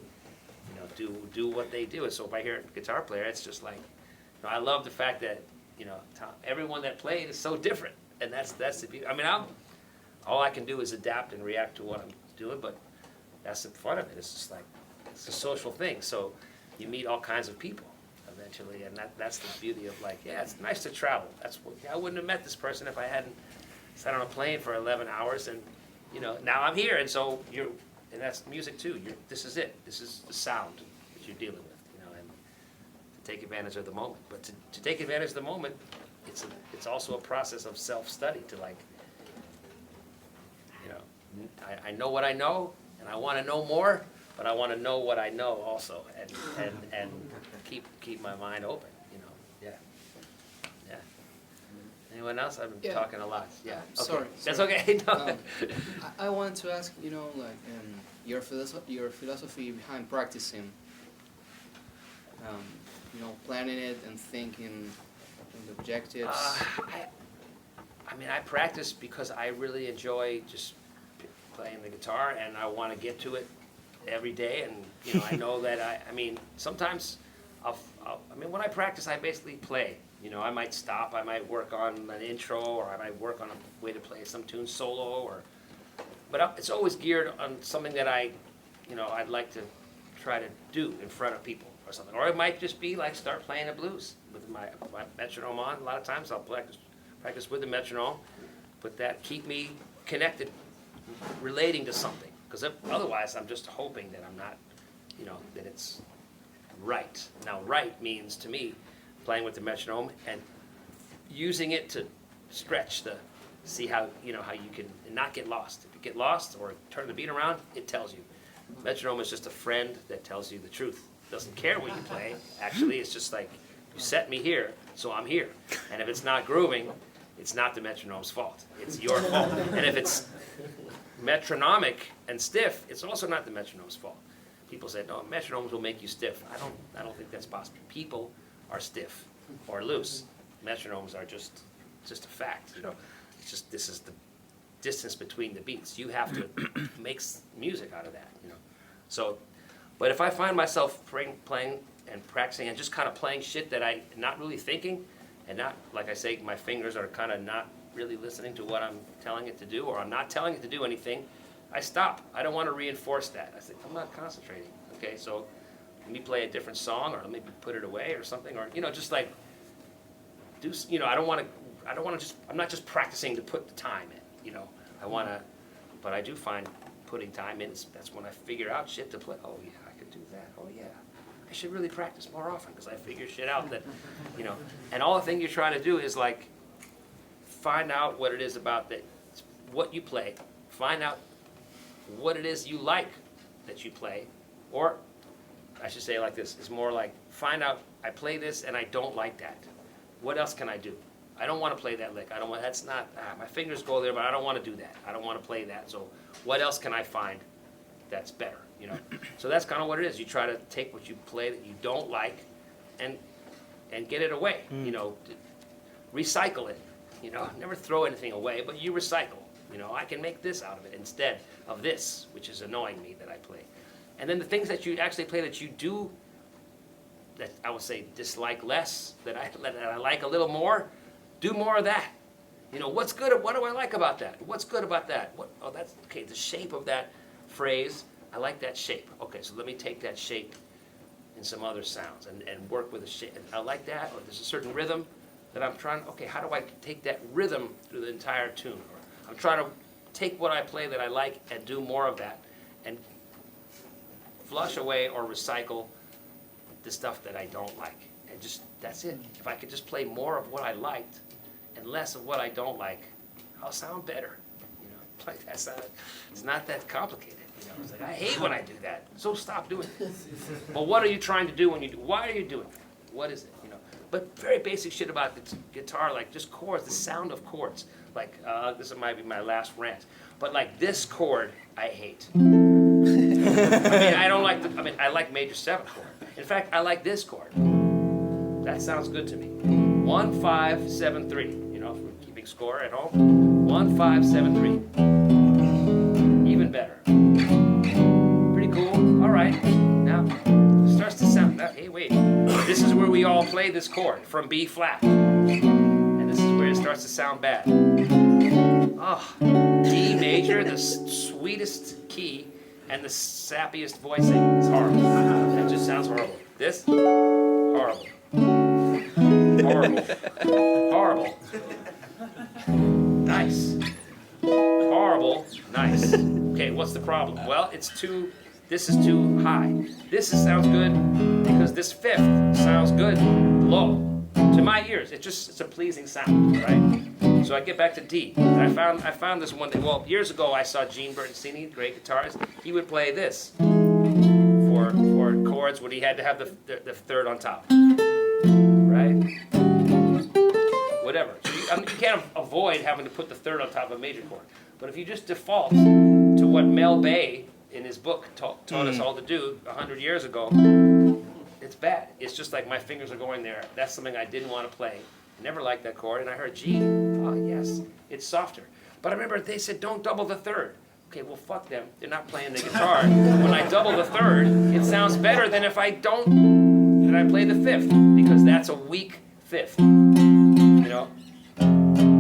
you know, do what they do. And so if I hear a guitar player, it's just like, you know, I love the fact that, you know, everyone that played is so different, and that's the beauty. I mean, all I can do is adapt and react to what I'm doing, but that's the fun of it. It's just like, it's a social thing. So you meet all kinds of people eventually, and that's the beauty of like, yeah, it's nice to travel. I wouldn't have met this person if I hadn't sat on a plane for 11 hours, and you know, now I'm here, and so and that's music too. This is it. This is the sound that you're dealing with, you know, and to take advantage of the moment. But to take advantage of the moment, it's also a process of self-study to like, you know, I know what I know, and I want to know more, but I want to know what I know also, and keep my mind open, you know. Yeah. Anyone else? I've been talking a lot. Yeah. Okay. Sorry. That's okay. No. I wanted to ask, you know, like your philosophy behind practicing. You know, planning it and thinking the objectives. I mean, I practice because I really enjoy just playing the guitar, and I want to get to it every day. And you know, I know that I mean, sometimes I mean, when I practice, I basically play. You know, I might stop, I might work on an intro, or I might work on a way to play some tune solo, but it's always geared on something that I'd like to try to do in front of people or something. Or it might just be like start playing the blues with my metronome on. A lot of times I'll practice with the metronome, but that keep me connected, relating to something. Because otherwise I'm just hoping that I'm not, you know, that it's right. Now right means to me playing with the metronome and using it to stretch see how, you know, how you can not get lost. If you get lost or turn the beat around, it tells you. Metronome is just a friend that tells you the truth. It doesn't care what you play. Actually, it's just like, you set me here, so I'm here. And if it's not grooving, it's not the metronome's fault. It's your fault. And if it's metronomic and stiff, it's also not the metronome's fault. People say, no, metronomes will make you stiff. I don't think that's possible. People are stiff or loose. Metronomes are just a fact. You know, it's just, this is the distance between the beats. You have to make music out of that. You know, so. But if I find myself playing and practicing and just kind of playing shit that I'm not really thinking, and not, like I say, my fingers are kind of not really listening to what I'm telling it to do, or I'm not telling it to do anything, I stop. I don't want to reinforce that. I say, I'm not concentrating. Okay, so let me play a different song, or let me put it away or something, or, just like, I don't want to just, I'm not just practicing to put the time in, I want to, but I do find putting time in, that's when I figure out shit to play. Oh yeah, I could do that. Oh yeah, I should really practice more often because I figure shit out that, and all the thing you're trying to do is like, find out what it is about that, what you play, find out what it is you like that you play, or I should say it like this, it's more like, find out, I play this and I don't like that. What else can I do? I don't want to play that lick. I don't want, that's not, my fingers go there, but I don't want to do that. I don't want to play that. So what else can I find that's better, So that's kind of what it is. You try to take what you play that you don't like and get it away, recycle it, never throw anything away, but you recycle. I can make this out of it instead of this, which is annoying me that I play. And then the things that you actually play that you do, that I would say dislike less, that I like a little more, do more of that. What's good? What do I like about that? What's good about that? Oh, that's okay. The shape of that phrase, I like that shape. Okay, so let me take that shape in some other sounds and work with a shape. I like that. Or there's a certain rhythm that I'm trying. Okay, how do I take that rhythm through the entire tune? Or I'm trying to take what I play that I like and do more of that, and flush away or recycle the stuff that I don't like. And just, that's it. If I could just play more of what I liked and less of what I don't like, I'll sound better. Like that's not, it's not that complicated. It's like, I hate when I do that. So stop doing it. But what are you trying to do when you do? Why are you doing it? What is it? But very basic shit about the guitar, like just chords, the sound of chords. Like this might be my last rant. But like this chord, I hate. I don't like I like major 7 chord. In fact, I like this chord. That sounds good to me. 1, 5, 7, 3. If we're keeping score at home. 1, 5, 7, 3. Even better. Pretty cool. All right. Now, it starts to sound. Hey, wait. This is where we all play this chord from B flat. And this is where it starts to sound bad. Oh, D major, the sweetest key and the sappiest voicing is horrible. That just sounds horrible. This, horrible. Horrible. Horrible. Nice. Horrible. Nice. Okay, what's the problem? Well, this is too high. This sounds good because this 5th sounds good low. To my ears, it's a pleasing sound, right? So I get back to D. And I found this one day. Well, years ago I saw Gene Bernstein, great guitarist. He would play this for chords when he had to have the 3rd on top, right? Whatever. So you can't avoid having to put the 3rd on top of a major chord. But if you just default to what Mel Bay in his book taught us all to do 100 years ago, it's bad. It's just like my fingers are going there. That's something I didn't want to play. I never liked that chord, and I heard G. Oh, yes, it's softer. But I remember they said, don't double the 3rd. Okay, well, fuck them. They're not playing the guitar. When I double the 3rd, it sounds better than if I don't, than I play the 5th, because that's a weak 5th.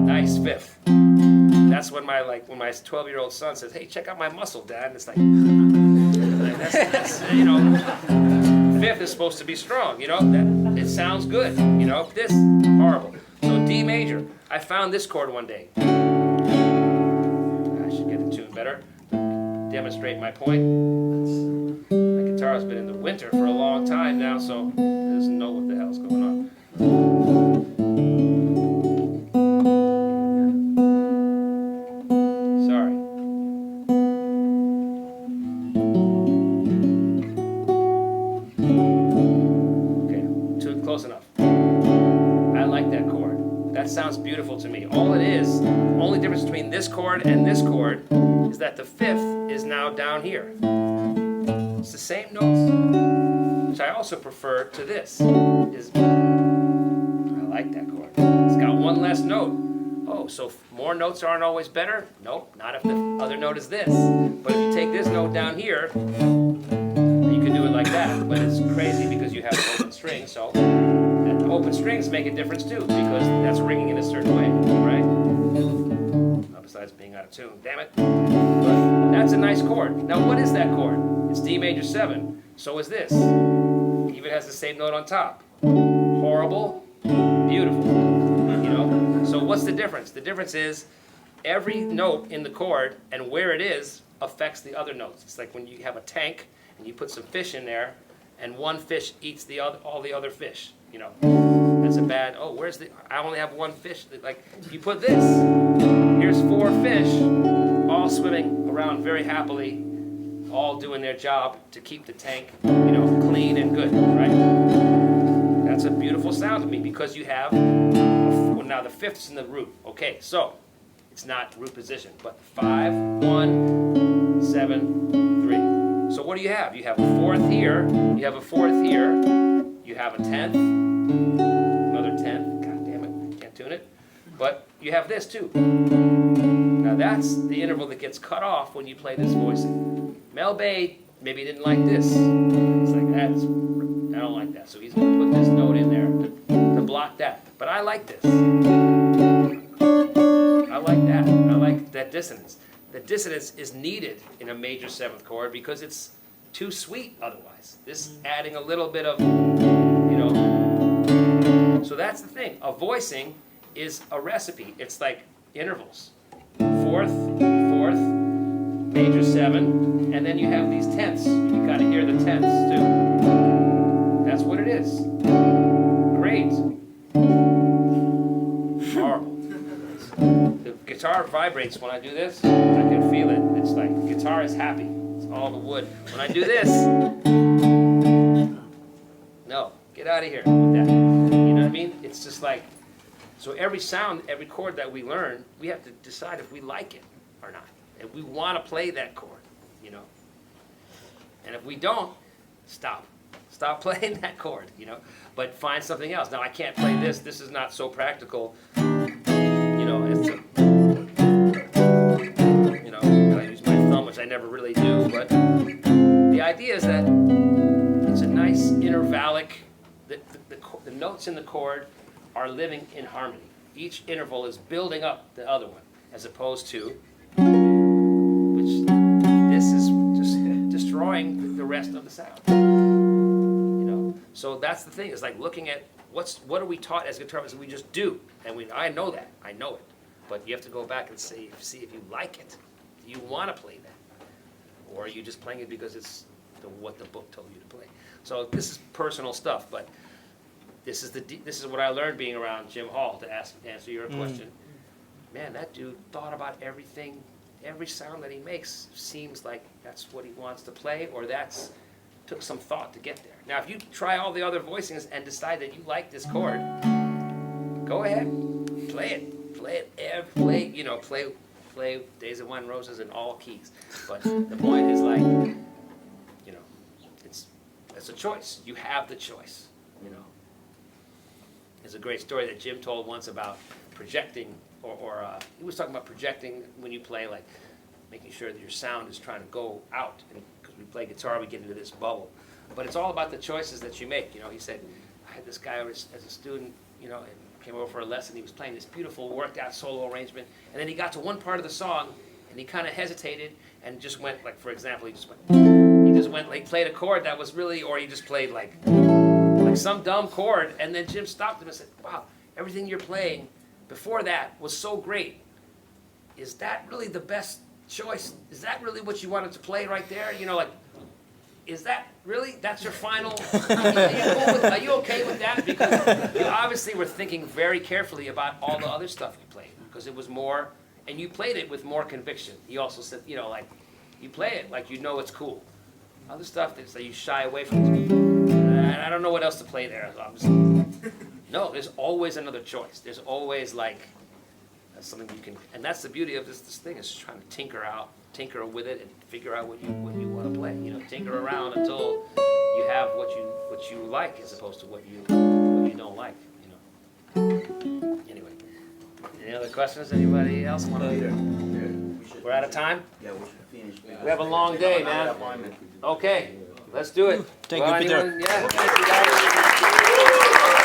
Nice 5th. That's when my 12-year-old son says, hey, check out my muscle, Dad. And it's like, that's 5th is supposed to be strong, it sounds good, this, horrible. So D major, I found this chord one day. I should get the tune better, demonstrate my point. My guitar has been in the winter for a long time now, so it doesn't know what the hell's going on. Sounds beautiful to me. Only difference between this chord and this chord is that the 5th is now down here. It's the same notes, which I also prefer to this. I like that chord. It's got one less note. Oh, so more notes aren't always better? Nope, not if the other note is this. But if you take this note down here, you can do it like that. But it's crazy because you have an open string, so open strings make a difference too, because that's ringing in a certain way, right? besides being out of tune. Damn it. But that's a nice chord. Now, what is that chord? It's D major 7. So is this. Even has the same note on top. Horrible, beautiful. You know? So what's the difference? The difference is every note in the chord and where it is affects the other notes. It's like when you have a tank and you put some fish in there, and one fish eats all the other fish. You know, that's a bad. Oh, where's the? I only have one fish. Like you put this. Here's 4 fish, all swimming around very happily, all doing their job to keep the tank, you know, clean and good. Right? That's a beautiful sound to me because you have. Well, now the 5th's in the root. Okay, so it's not root position, but 5, 1, 7, 3. So what do you have? You have a 4th here, you have a 4th here, you have a 10th, another 10th, god damn it, can't tune it, but you have this too. Now that's the interval that gets cut off when you play this voicing. Mel Bay maybe didn't like this. It's like, I don't like that, so he's going to put this note in there to block that. But I like this. I like that. I like that dissonance. The dissonance is needed in a major 7th chord because it's too sweet otherwise. This adding a little bit of, you know. So that's the thing. A voicing is a recipe. It's like intervals. 4th, 4th, major 7, and then you have these 10ths. You gotta hear the 10ths too. That's what it is. Great. Horrible. The guitar vibrates when I do this. I can feel it. It's like the guitar is happy. It's all the wood. When I do this, no, get out of here with that. You know what I mean? It's just like, so every sound, every chord that we learn, we have to decide if we like it or not. If we want to play that chord, you know. And if we don't, stop. Stop playing that chord, you know. But find something else. Now I can't play this. This is not so practical. You know, it's a, you know, I use my thumb, which I never really do, but the idea is that it's a nice intervallic, the notes in the chord are living in harmony. Each interval is building up the other one, as opposed to, which this is just destroying the rest of the sound. You know, so that's the thing, it's like looking at what are we taught as guitarists? We just do, and I know that, I know it. But you have to go back and see if you like it. Do you want to play that? Or are you just playing it because it's what the book told you to play? So this is personal stuff, but this is what I learned being around Jim Hall, to answer your question. Man, that dude thought about everything. Every sound that he makes seems like that's what he wants to play, or took some thought to get there. Now, if you try all the other voicings and decide that you like this chord, go ahead, play it. Play Days of Wine and Roses in all keys. But the point is, like, you know, it's a choice. You have the choice, you know. There's a great story that Jim told once about projecting, or he was talking about projecting when you play, like making sure that your sound is trying to go out. And because we play guitar, we get into this bubble. But it's all about the choices that you make. You know, he said, I had this guy as a student, you know, and came over for a lesson. He was playing this beautiful worked out solo arrangement, and then he got to one part of the song, and he kind of hesitated and just went, like, for example, he played a chord that was really, or he just played like some dumb chord, and then Jim stopped him and said, wow, everything you're playing before that was so great. Is that really the best choice? Is that really what you wanted to play right there? You know, like, is that really, that's your final, are you okay with that? Because you obviously were thinking very carefully about all the other stuff you played, because it was more, and you played it with more conviction. He also said, you know, like, you play it like you know it's cool. Other stuff that you shy away from, and I don't know what else to play there. No, there's always another choice. There's always, like, something you can, and that's the beauty of this thing, is trying to tinker with it and figure out what you want to play. You know, tinker around until you have what you like, as opposed to what you don't like. You know. Anyway, any other questions? Anybody else want to? We're out of time. Yeah, we should finish. We have a long day, man. Okay, let's do it. Thank you, Peter. Yeah. Thank you, guys.